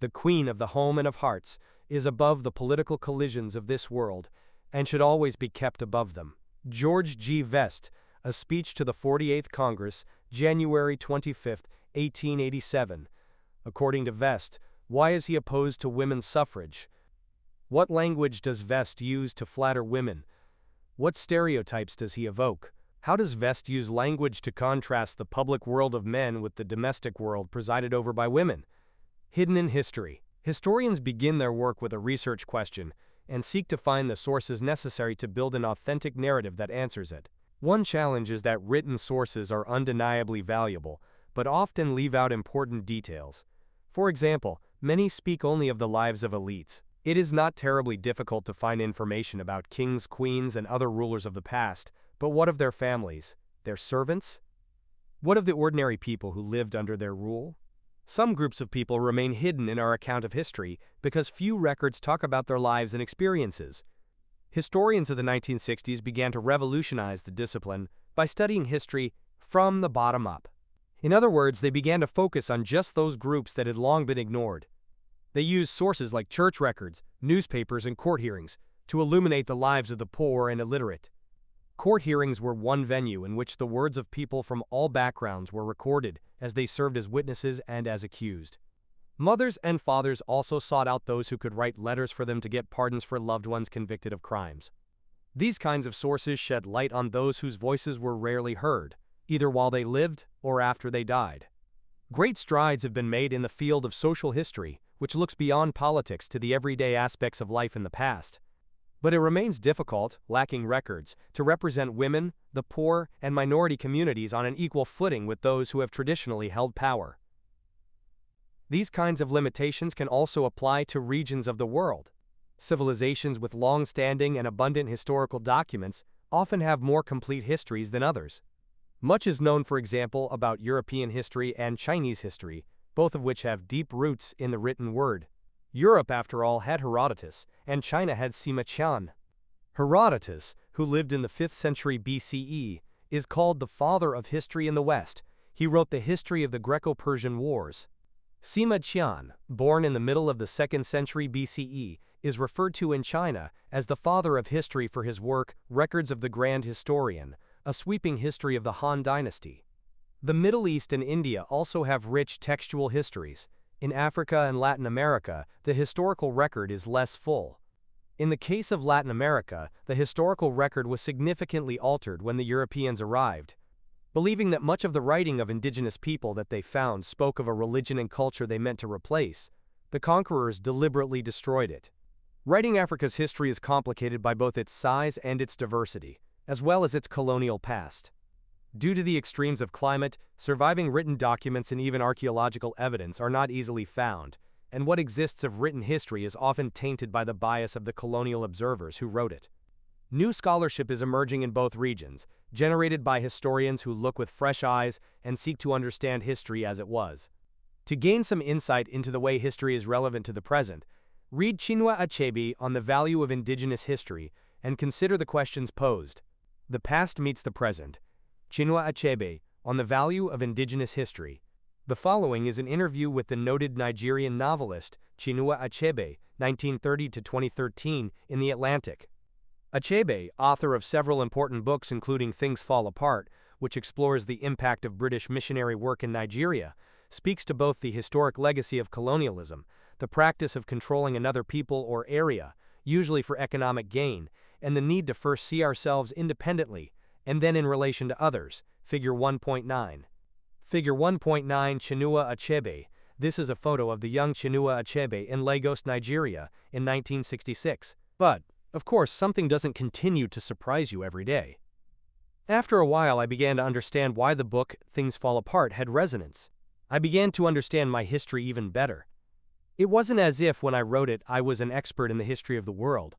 the queen of the home and of hearts, is above the political collisions of this world, and should always be kept above them. George G. Vest, A Speech to the 48th Congress, January 25, 1887. According to Vest, why is he opposed to women's suffrage? What language does Vest use to flatter women? What stereotypes does he evoke? How does Vest use language to contrast the public world of men with the domestic world presided over by women? Hidden in history. Historians begin their work with a research question and seek to find the sources necessary to build an authentic narrative that answers it. One challenge is that written sources are undeniably valuable, but often leave out important details. For example, many speak only of the lives of elites. It is not terribly difficult to find information about kings, queens, and other rulers of the past, but what of their families, their servants? What of the ordinary people who lived under their rule? Some groups of people remain hidden in our account of history because few records talk about their lives and experiences. Historians of the 1960s began to revolutionize the discipline by studying history from the bottom up. In other words, they began to focus on just those groups that had long been ignored. They used sources like church records, newspapers, and court hearings to illuminate the lives of the poor and illiterate. Court hearings were one venue in which the words of people from all backgrounds were recorded as they served as witnesses and as accused. Mothers and fathers also sought out those who could write letters for them to get pardons for loved ones convicted of crimes. These kinds of sources shed light on those whose voices were rarely heard, either while they lived or after they died. Great strides have been made in the field of social history, which looks beyond politics to the everyday aspects of life in the past. But it remains difficult, lacking records, to represent women, the poor, and minority communities on an equal footing with those who have traditionally held power. These kinds of limitations can also apply to regions of the world. Civilizations with long-standing and abundant historical documents often have more complete histories than others. Much is known, for example, about European history and Chinese history, both of which have deep roots in the written word. Europe, after all, had Herodotus, and China had Sima Qian. Herodotus, who lived in the 5th century BCE, is called the father of history in the West. He wrote the history of the Greco-Persian Wars. Sima Qian, born in the middle of the 2nd century BCE, is referred to in China as the father of history for his work, Records of the Grand Historian, a sweeping history of the Han Dynasty. The Middle East and India also have rich textual histories. In Africa and Latin America, the historical record is less full. In the case of Latin America, the historical record was significantly altered when the Europeans arrived. Believing that much of the writing of indigenous people that they found spoke of a religion and culture they meant to replace, the conquerors deliberately destroyed it. Writing Africa's history is complicated by both its size and its diversity, as well as its colonial past. Due to the extremes of climate, surviving written documents and even archaeological evidence are not easily found, and what exists of written history is often tainted by the bias of the colonial observers who wrote it. New scholarship is emerging in both regions, generated by historians who look with fresh eyes and seek to understand history as it was. To gain some insight into the way history is relevant to the present, read Chinua Achebe on the value of indigenous history and consider the questions posed. The past meets the present. Chinua Achebe on the value of indigenous history. The following is an interview with the noted Nigerian novelist Chinua Achebe, 1930 to 2013, in The Atlantic. Achebe, author of several important books including Things Fall Apart, which explores the impact of British missionary work in Nigeria, speaks to both the historic legacy of colonialism, the practice of controlling another people or area, usually for economic gain, and the need to first see ourselves independently, and then in relation to others. Figure 1.9. Figure 1.9 Chinua Achebe. This is a photo of the young Chinua Achebe in Lagos, Nigeria, in 1966. But, of course, something doesn't continue to surprise you every day. After a while, I began to understand why the book Things Fall Apart had resonance. I began to understand my history even better. It wasn't as if when I wrote it I was an expert in the history of the world.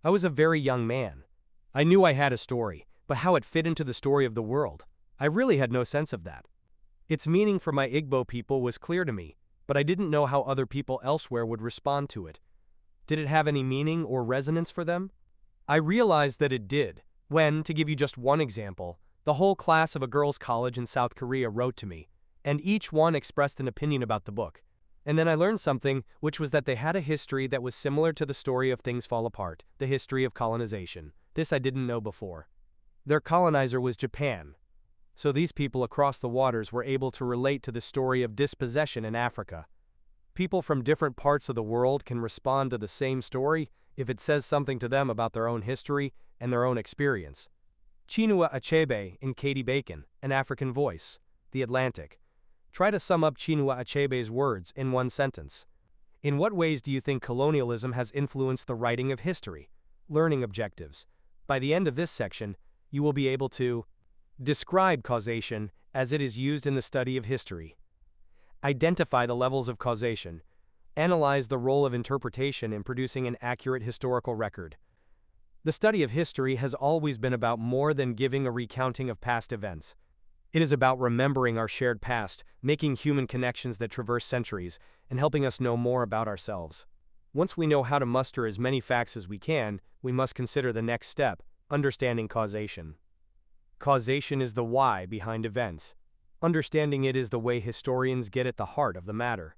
I was a very young man. I knew I had a story, but how it fit into the story of the world, I really had no sense of that. Its meaning for my Igbo people was clear to me, but I didn't know how other people elsewhere would respond to it. Did it have any meaning or resonance for them? I realized that it did, when, to give you just one example, the whole class of a girls' college in South Korea wrote to me, and each one expressed an opinion about the book. And then I learned something, which was that they had a history that was similar to the story of Things Fall Apart, the history of colonization. This I didn't know before. Their colonizer was Japan. So these people across the waters were able to relate to the story of dispossession in Africa. People from different parts of the world can respond to the same story if it says something to them about their own history and their own experience. Chinua Achebe in Katie Bacon, An African Voice, The Atlantic. Try to sum up Chinua Achebe's words in one sentence. In what ways do you think colonialism has influenced the writing of history? Learning objectives. By the end of this section, you will be able to describe causation as it is used in the study of history. Identify the levels of causation. Analyze the role of interpretation in producing an accurate historical record. The study of history has always been about more than giving a recounting of past events. It is about remembering our shared past, making human connections that traverse centuries, and helping us know more about ourselves. Once we know how to muster as many facts as we can, we must consider the next step, understanding causation. Causation is the why behind events. Understanding it is the way historians get at the heart of the matter.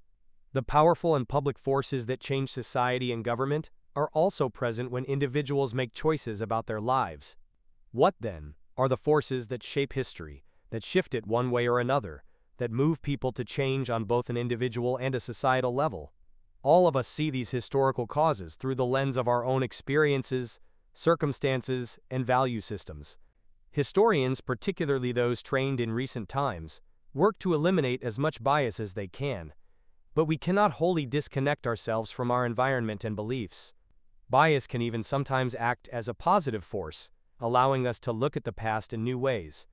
The powerful and public forces that change society and government are also present when individuals make choices about their lives. What, then, are the forces that shape history, that shift it one way or another, that move people to change on both an individual and a societal level? All of us see these historical causes through the lens of our own experiences, circumstances, and value systems. Historians, particularly those trained in recent times, work to eliminate as much bias as they can, but we cannot wholly disconnect ourselves from our environment and beliefs. Bias can even sometimes act as a positive force, allowing us to look at the past in new ways.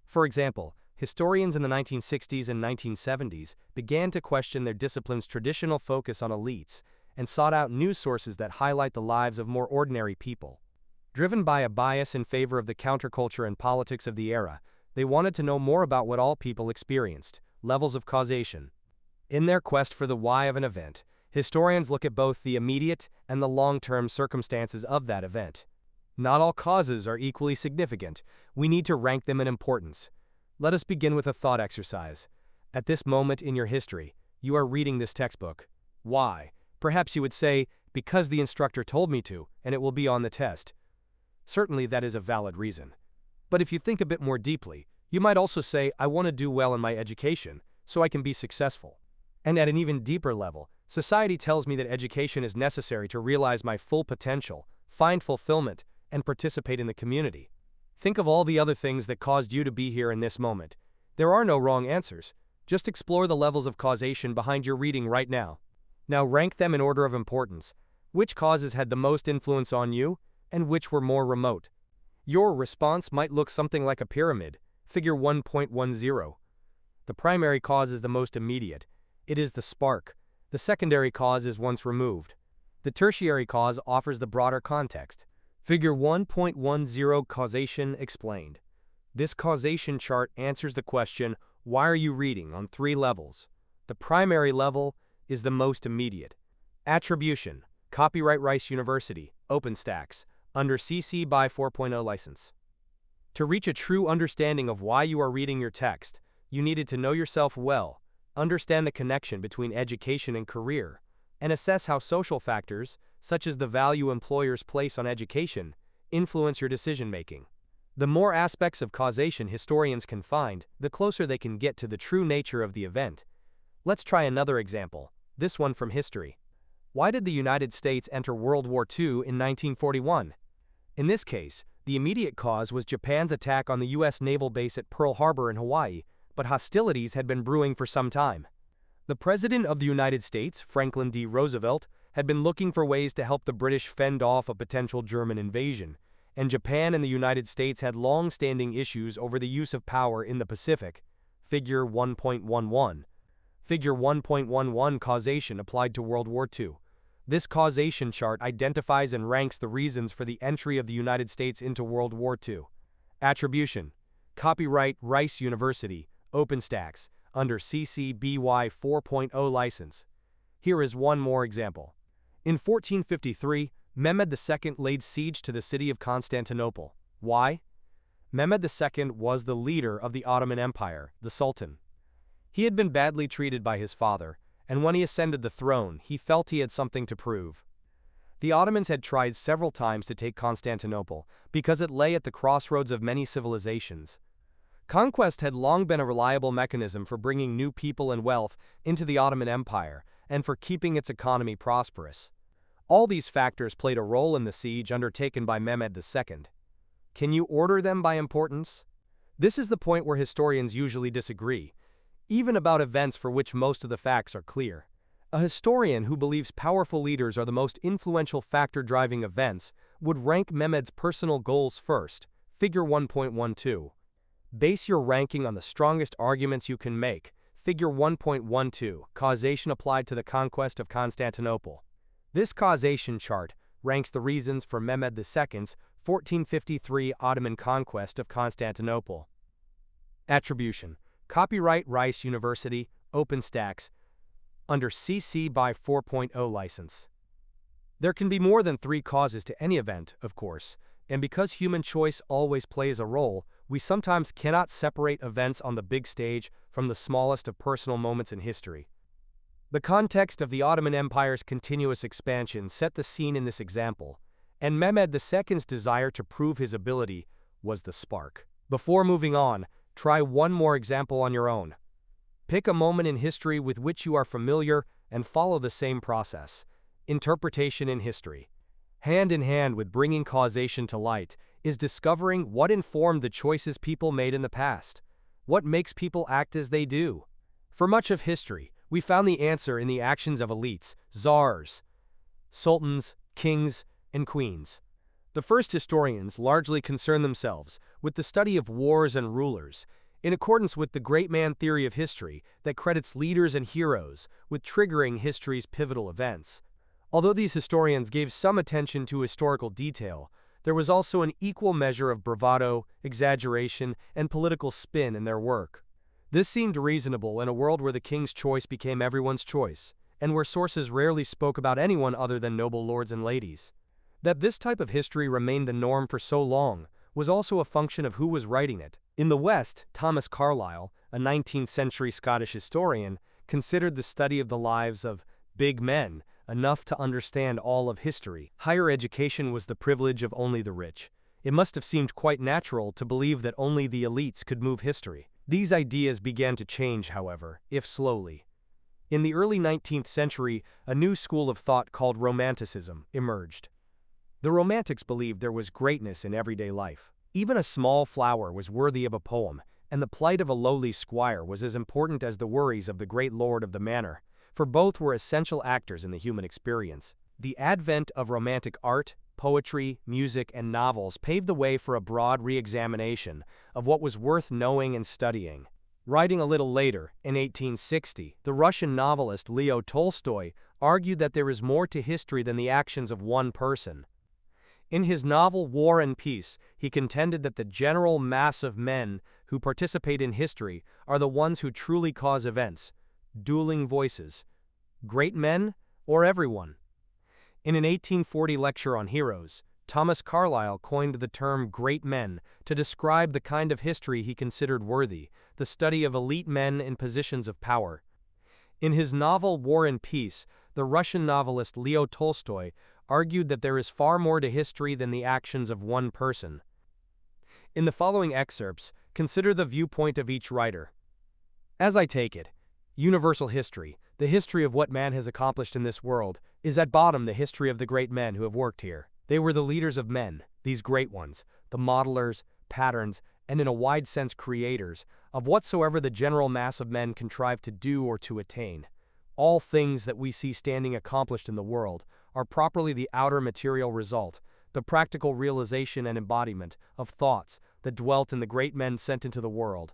For example, historians in the 1960s and 1970s began to question their discipline's traditional focus on elites and sought out news sources that highlight the lives of more ordinary people. Driven by a bias in favor of the counterculture and politics of the era, they wanted to know more about what all people experienced, levels of causation. In their quest for the why of an event, historians look at both the immediate and the long-term circumstances of that event. Not all causes are equally significant. We need to rank them in importance. Let us begin with a thought exercise. At this moment in your history, you are reading this textbook. Why? Perhaps you would say, because the instructor told me to, and it will be on the test. Certainly that is a valid reason. But if you think a bit more deeply, you might also say, I want to do well in my education, so I can be successful. And at an even deeper level, society tells me that education is necessary to realize my full potential, find fulfillment, and participate in the community. Think of all the other things that caused you to be here in this moment. There are no wrong answers. Just explore the levels of causation behind your reading right now. Now rank them in order of importance. Which causes had the most influence on you, and which were more remote? Your response might look something like a pyramid, figure 1.10. The primary cause is the most immediate. It is the spark. The secondary cause is once removed. The tertiary cause offers the broader context. Figure 1.10 Causation explained. This causation chart answers the question, why are you reading, on 3 levels. The primary level is the most immediate. Attribution. Copyright Rice University, OpenStax, under CC BY 4.0 license. To reach a true understanding of why you are reading your text, you needed to know yourself well, understand the connection between education and career, and assess how social factors, such as the value employers place on education, influence your decision-making. The more aspects of causation historians can find, the closer they can get to the true nature of the event. Let's try another example, this one from history. Why did the United States enter World War II in 1941? In this case, the immediate cause was Japan's attack on the U.S. naval base at Pearl Harbor in Hawaii, but hostilities had been brewing for some time. The President of the United States, Franklin D. Roosevelt, had been looking for ways to help the British fend off a potential German invasion, and Japan and the United States had long-standing issues over the use of power in the Pacific. Figure 1.11. Figure 1.11 Causation applied to World War II. This causation chart identifies and ranks the reasons for the entry of the United States into World War II. Attribution. Copyright Rice University, OpenStax, under CC BY 4.0 license. Here is one more example. In 1453, Mehmed II laid siege to the city of Constantinople. Why? Mehmed II was the leader of the Ottoman Empire, the Sultan. He had been badly treated by his father, and when he ascended the throne, he felt he had something to prove. The Ottomans had tried several times to take Constantinople because it lay at the crossroads of many civilizations. Conquest had long been a reliable mechanism for bringing new people and wealth into the Ottoman Empire and for keeping its economy prosperous. All these factors played a role in the siege undertaken by Mehmed II. Can you order them by importance? This is the point where historians usually disagree, even about events for which most of the facts are clear. A historian who believes powerful leaders are the most influential factor driving events would rank Mehmed's personal goals first, figure 1.12. Base your ranking on the strongest arguments you can make, figure 1.12, causation applied to the conquest of Constantinople. This causation chart ranks the reasons for Mehmed II's 1453 Ottoman conquest of Constantinople. Attribution. Copyright Rice University, OpenStax, under CC BY 4.0 license. There can be more than 3 causes to any event, of course, and because human choice always plays a role, we sometimes cannot separate events on the big stage from the smallest of personal moments in history. The context of the Ottoman Empire's continuous expansion set the scene in this example, and Mehmed II's desire to prove his ability was the spark. Before moving on, try one more example on your own. Pick a moment in history with which you are familiar and follow the same process. Interpretation in history. Hand in hand with bringing causation to light is discovering what informed the choices people made in the past. What makes people act as they do? For much of history, we found the answer in the actions of elites, czars, sultans, kings, and queens. The first historians largely concern themselves with the study of wars and rulers, in accordance with the great man theory of history that credits leaders and heroes with triggering history's pivotal events. Although these historians gave some attention to historical detail, there was also an equal measure of bravado, exaggeration, and political spin in their work. This seemed reasonable in a world where the king's choice became everyone's choice, and where sources rarely spoke about anyone other than noble lords and ladies. That this type of history remained the norm for so long was also a function of who was writing it. In the West, Thomas Carlyle, a 19th-century Scottish historian, considered the study of the lives of big men enough to understand all of history. Higher education was the privilege of only the rich. It must have seemed quite natural to believe that only the elites could move history. These ideas began to change, however, if slowly. In the early 19th century, a new school of thought called Romanticism emerged. The Romantics believed there was greatness in everyday life. Even a small flower was worthy of a poem, and the plight of a lowly squire was as important as the worries of the great lord of the manor, for both were essential actors in the human experience. The advent of Romantic art, poetry, music, and novels paved the way for a broad re-examination of what was worth knowing and studying. Writing a little later, in 1860, the Russian novelist Leo Tolstoy argued that there is more to history than the actions of one person. In his novel War and Peace, he contended that the general mass of men who participate in history are the ones who truly cause events. Dueling voices. Great men, or everyone? In an 1840 lecture on heroes, Thomas Carlyle coined the term great men to describe the kind of history he considered worthy, the study of elite men in positions of power. In his novel War and Peace, the Russian novelist Leo Tolstoy argued that there is far more to history than the actions of one person. In the following excerpts, consider the viewpoint of each writer. As I take it, universal history, the history of what man has accomplished in this world, is at bottom the history of the great men who have worked here. They were the leaders of men, these great ones, the modelers, patterns, and in a wide sense creators, of whatsoever the general mass of men contrive to do or to attain. All things that we see standing accomplished in the world are properly the outer material result, the practical realization and embodiment of thoughts that dwelt in the great men sent into the world.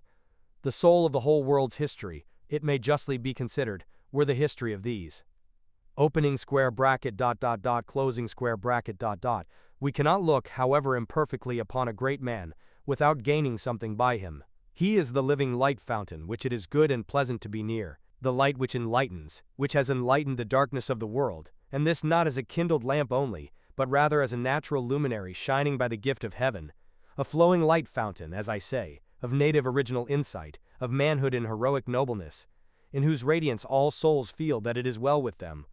The soul of the whole world's history, it may justly be considered, were the history of these. Opening square bracket ... closing square bracket ... We cannot look, however imperfectly, upon a great man without gaining something by him. He is the living light fountain which it is good and pleasant to be near, the light which enlightens, which has enlightened the darkness of the world, and this not as a kindled lamp only, but rather as a natural luminary shining by the gift of heaven, a flowing light fountain, as I say, of native original insight, of manhood and heroic nobleness, in whose radiance all souls feel that it is well with them.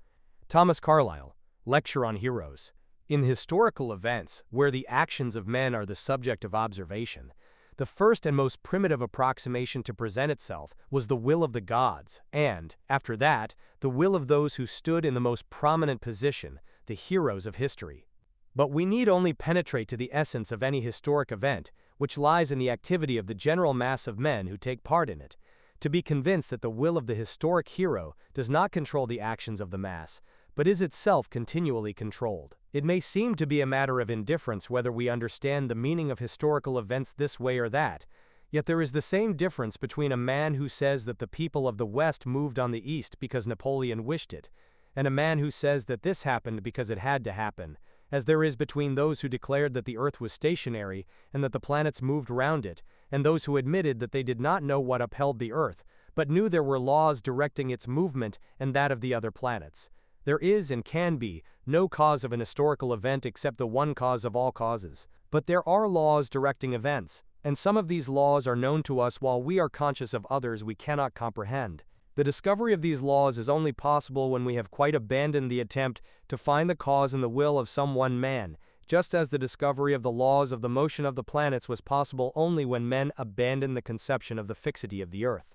Thomas Carlyle, Lecture on Heroes. In historical events, where the actions of men are the subject of observation, the first and most primitive approximation to present itself was the will of the gods, and, after that, the will of those who stood in the most prominent position, the heroes of history. But we need only penetrate to the essence of any historic event, which lies in the activity of the general mass of men who take part in it, to be convinced that the will of the historic hero does not control the actions of the mass, but is itself continually controlled. It may seem to be a matter of indifference whether we understand the meaning of historical events this way or that, yet there is the same difference between a man who says that the people of the West moved on the East because Napoleon wished it, and a man who says that this happened because it had to happen, as there is between those who declared that the Earth was stationary and that the planets moved round it, and those who admitted that they did not know what upheld the Earth, but knew there were laws directing its movement and that of the other planets. There is and can be no cause of an historical event except the one cause of all causes. But there are laws directing events, And some of these laws are known to us while we are conscious of others we cannot comprehend. The discovery of these laws is only possible when we have quite abandoned the attempt to find the cause in the will of some one man, just as the discovery of the laws of the motion of the planets was possible only when men abandoned the conception of the fixity of the earth.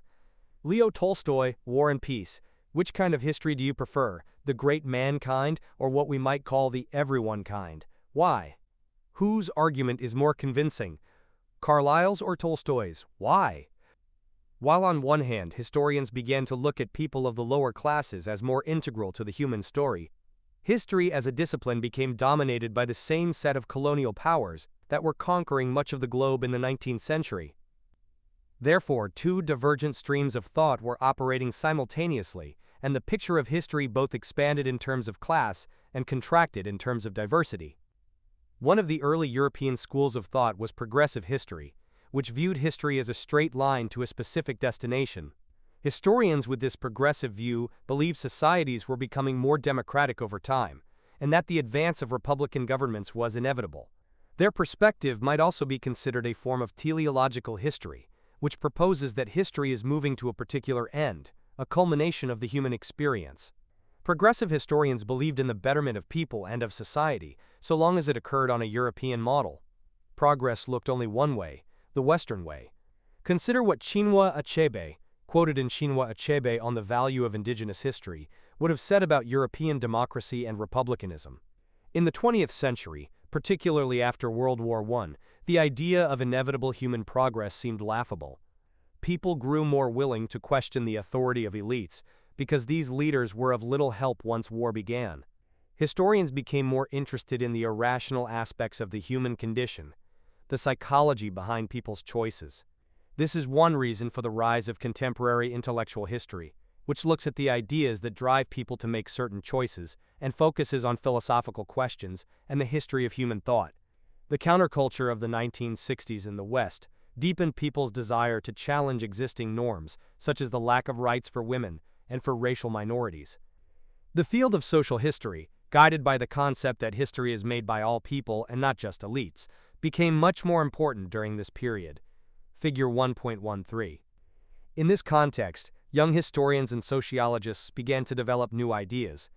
Leo Tolstoy, War and Peace. Which kind of history do you prefer, the great mankind or what we might call the everyone kind? Why? Whose argument is more convincing, Carlyle's or Tolstoy's? Why? While on one hand historians began to look at people of the lower classes as more integral to the human story, history as a discipline became dominated by the same set of colonial powers that were conquering much of the globe in the 19th century. Therefore, two divergent streams of thought were operating simultaneously, and the picture of history both expanded in terms of class and contracted in terms of diversity. One of the early European schools of thought was progressive history, which viewed history as a straight line to a specific destination. Historians with this progressive view believed societies were becoming more democratic over time, and that the advance of republican governments was inevitable. Their perspective might also be considered a form of teleological history, which proposes that history is moving to a particular end, a culmination of the human experience. Progressive historians believed in the betterment of people and of society, so long as it occurred on a European model. Progress looked only one way, the Western way. Consider what Chinua Achebe, quoted in Chinua Achebe on the value of indigenous history, would have said about European democracy and republicanism. In the 20th century, particularly after World War I, the idea of inevitable human progress seemed laughable. People grew more willing to question the authority of elites, because these leaders were of little help once war began. Historians became more interested in the irrational aspects of the human condition, the psychology behind people's choices. This is one reason for the rise of contemporary intellectual history, which looks at the ideas that drive people to make certain choices and focuses on philosophical questions and the history of human thought. The counterculture of the 1960s in the West deepened people's desire to challenge existing norms, such as the lack of rights for women and for racial minorities. The field of social history, guided by the concept that history is made by all people and not just elites, became much more important during this period. Figure 1.13. In this context, young historians and sociologists began to develop new ideas.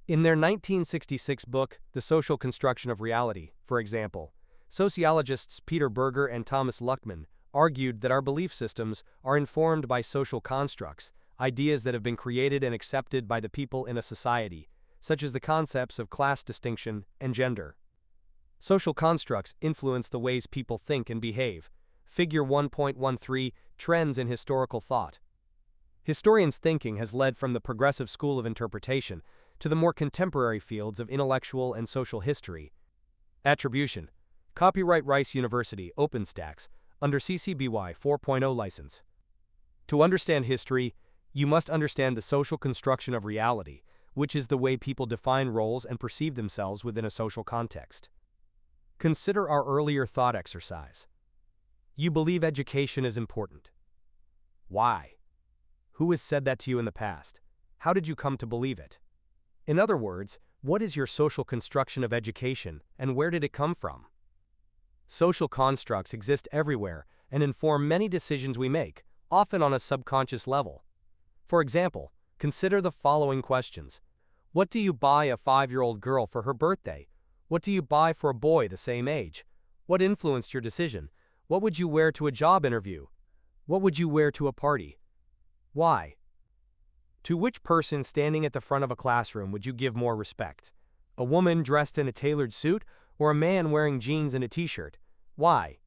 In their 1966 book, The Social Construction of Reality, for example, sociologists Peter Berger and Thomas Luckman argued that our belief systems are informed by social constructs, ideas that have been created and accepted by the people in a society, such as the concepts of class distinction and gender. Social constructs influence the ways people think and behave. Figure 1.13, Trends in Historical Thought. Historians' thinking has led from the progressive school of interpretation to the more contemporary fields of intellectual and social history. Attribution. Copyright Rice University, OpenStax, under CC BY 4.0 license. To understand history, you must understand the social construction of reality, which is the way people define roles and perceive themselves within a social context. Consider our earlier thought exercise. You believe education is important. Why? Who has said that to you in the past? How did you come to believe it? In other words, what is your social construction of education, and where did it come from? Social constructs exist everywhere and inform many decisions we make, often on a subconscious level. For example, consider the following questions. What do you buy a 5-year-old girl for her birthday? What do you buy for a boy the same age? What influenced your decision? What would you wear to a job interview? What would you wear to a party? Why? To which person standing at the front of a classroom would you give more respect? A woman dressed in a tailored suit or a man wearing jeans and a t-shirt? Why?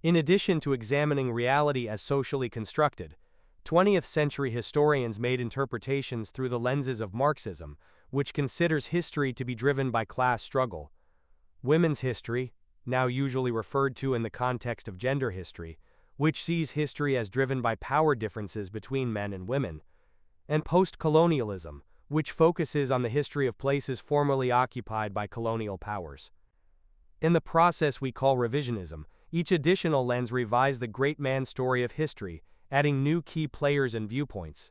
In addition to examining reality as socially constructed, 20th century historians made interpretations through the lenses of Marxism, which considers history to be driven by class struggle. Women's history, now usually referred to in the context of gender history, which sees history as driven by power differences between men and women, and post-colonialism, which focuses on the history of places formerly occupied by colonial powers. In the process we call revisionism, each additional lens revised the great man story of history, adding new key players and viewpoints.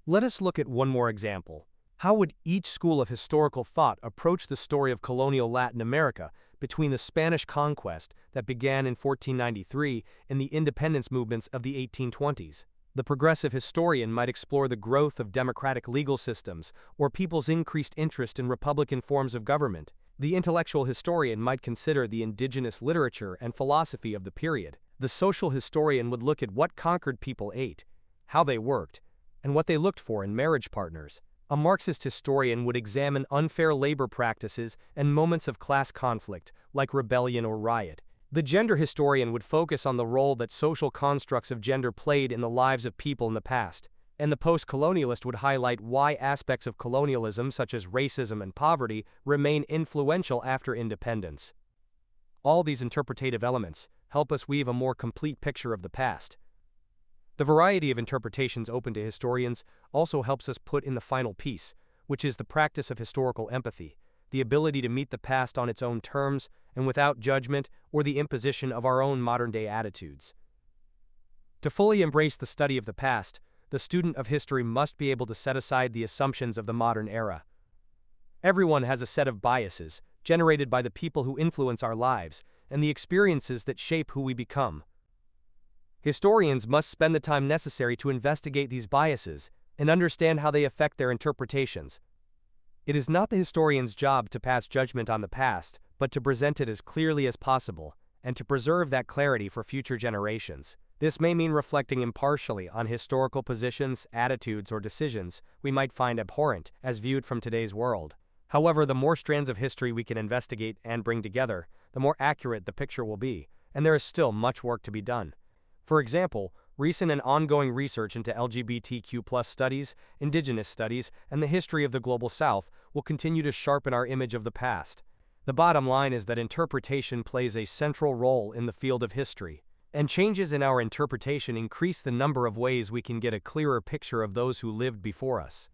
Let us look at one more example. How would each school of historical thought approach the story of colonial Latin America between the Spanish conquest that began in 1493 and the independence movements of the 1820s. The progressive historian might explore the growth of democratic legal systems or people's increased interest in republican forms of government. The intellectual historian might consider the indigenous literature and philosophy of the period. The social historian would look at what conquered people ate, how they worked, and what they looked for in marriage partners. A Marxist historian would examine unfair labor practices and moments of class conflict, like rebellion or riot. The gender historian would focus on the role that social constructs of gender played in the lives of people in the past, and the post-colonialist would highlight why aspects of colonialism such as racism and poverty remain influential after independence. All these interpretative elements help us weave a more complete picture of the past. The variety of interpretations open to historians also helps us put in the final piece, which is the practice of historical empathy, the ability to meet the past on its own terms and without judgment or the imposition of our own modern-day attitudes. To fully embrace the study of the past, the student of history must be able to set aside the assumptions of the modern era. Everyone has a set of biases, generated by the people who influence our lives and the experiences that shape who we become. Historians must spend the time necessary to investigate these biases and understand how they affect their interpretations. It is not the historian's job to pass judgment on the past, but to present it as clearly as possible, and to preserve that clarity for future generations. This may mean reflecting impartially on historical positions, attitudes, or decisions we might find abhorrent as viewed from today's world. However, the more strands of history we can investigate and bring together, the more accurate the picture will be, and there is still much work to be done. For example, recent and ongoing research into LGBTQ+ studies, indigenous studies, and the history of the Global South will continue to sharpen our image of the past. The bottom line is that interpretation plays a central role in the field of history, and changes in our interpretation increase the number of ways we can get a clearer picture of those who lived before us.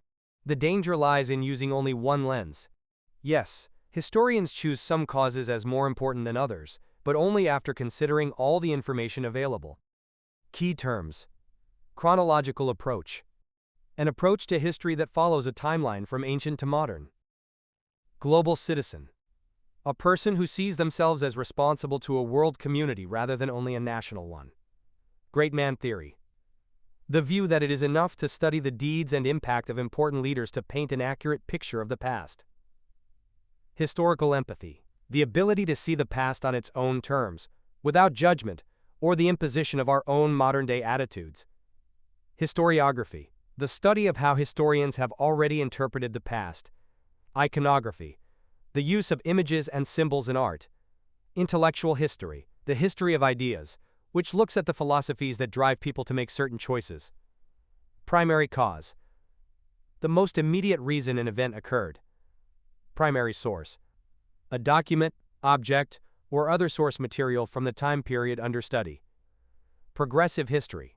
The danger lies in using only one lens. Yes, historians choose some causes as more important than others, but only after considering all the information available. Key terms: chronological approach, an approach to history that follows a timeline from ancient to modern. Global citizen, a person who sees themselves as responsible to a world community rather than only a national one. Great man theory, the view that it is enough to study the deeds and impact of important leaders to paint an accurate picture of the past. Historical empathy, the ability to see the past on its own terms, without judgment or the imposition of our own modern-day attitudes. Historiography, the study of how historians have already interpreted the past. Iconography, the use of images and symbols in art. Intellectual history, the history of ideas, which looks at the philosophies that drive people to make certain choices. Primary cause, the most immediate reason an event occurred. Primary source, a document, object, or other source material from the time period under study. Progressive history,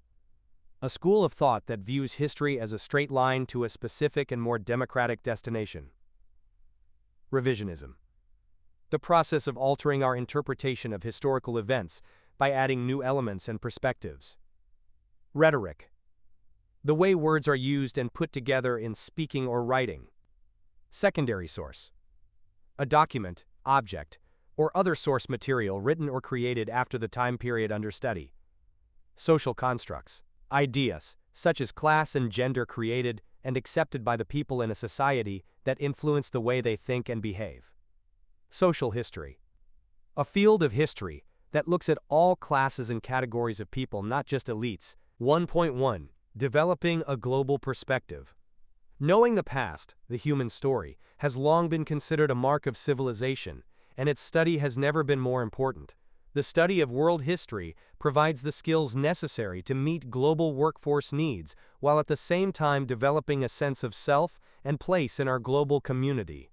a school of thought that views history as a straight line to a specific and more democratic destination. Revisionism, the process of altering our interpretation of historical events by adding new elements and perspectives. Rhetoric, the way words are used and put together in speaking or writing. Secondary source, a document, object, or other source material written or created after the time period under study. Social constructs, ideas, such as class and gender created and accepted by the people in a society that influence the way they think and behave. Social history, a field of history that looks at all classes and categories of people, not just elites. 1.1. Developing a global perspective. Knowing the past, the human story, has long been considered a mark of civilization, and its study has never been more important. The study of world history provides the skills necessary to meet global workforce needs while at the same time developing a sense of self and place in our global community.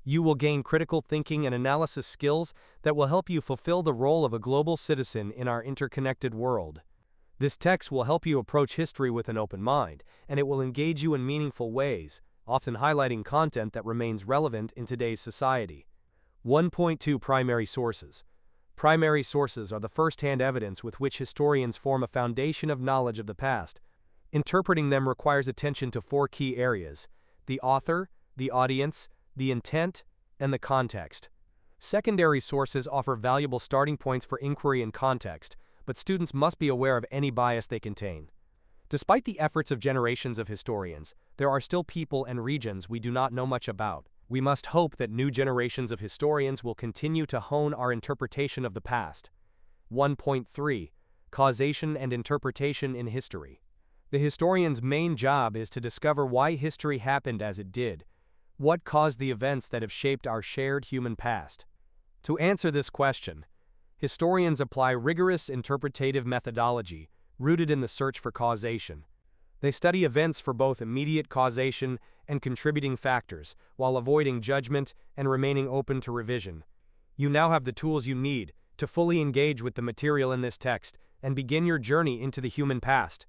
You will gain critical thinking and analysis skills that will help you fulfill the role of a global citizen in our interconnected world. This text will help you approach history with an open mind, and it will engage you in meaningful ways, often highlighting content that remains relevant in today's society. 1.2. Primary sources. Primary sources are the first-hand evidence with which historians form a foundation of knowledge of the past. Interpreting them requires attention to four key areas: the author, the audience, the intent, and the context. Secondary sources offer valuable starting points for inquiry and context, but students must be aware of any bias they contain. Despite the efforts of generations of historians, there are still people and regions we do not know much about. We must hope that new generations of historians will continue to hone our interpretation of the past. 1.3. Causation and Interpretation in History. The historian's main job is to discover why history happened as it did. What caused the events that have shaped our shared human past? To answer this question, historians apply rigorous interpretative methodology rooted in the search for causation. They study events for both immediate causation and contributing factors, while avoiding judgment and remaining open to revision. You now have the tools you need to fully engage with the material in this text and begin your journey into the human past.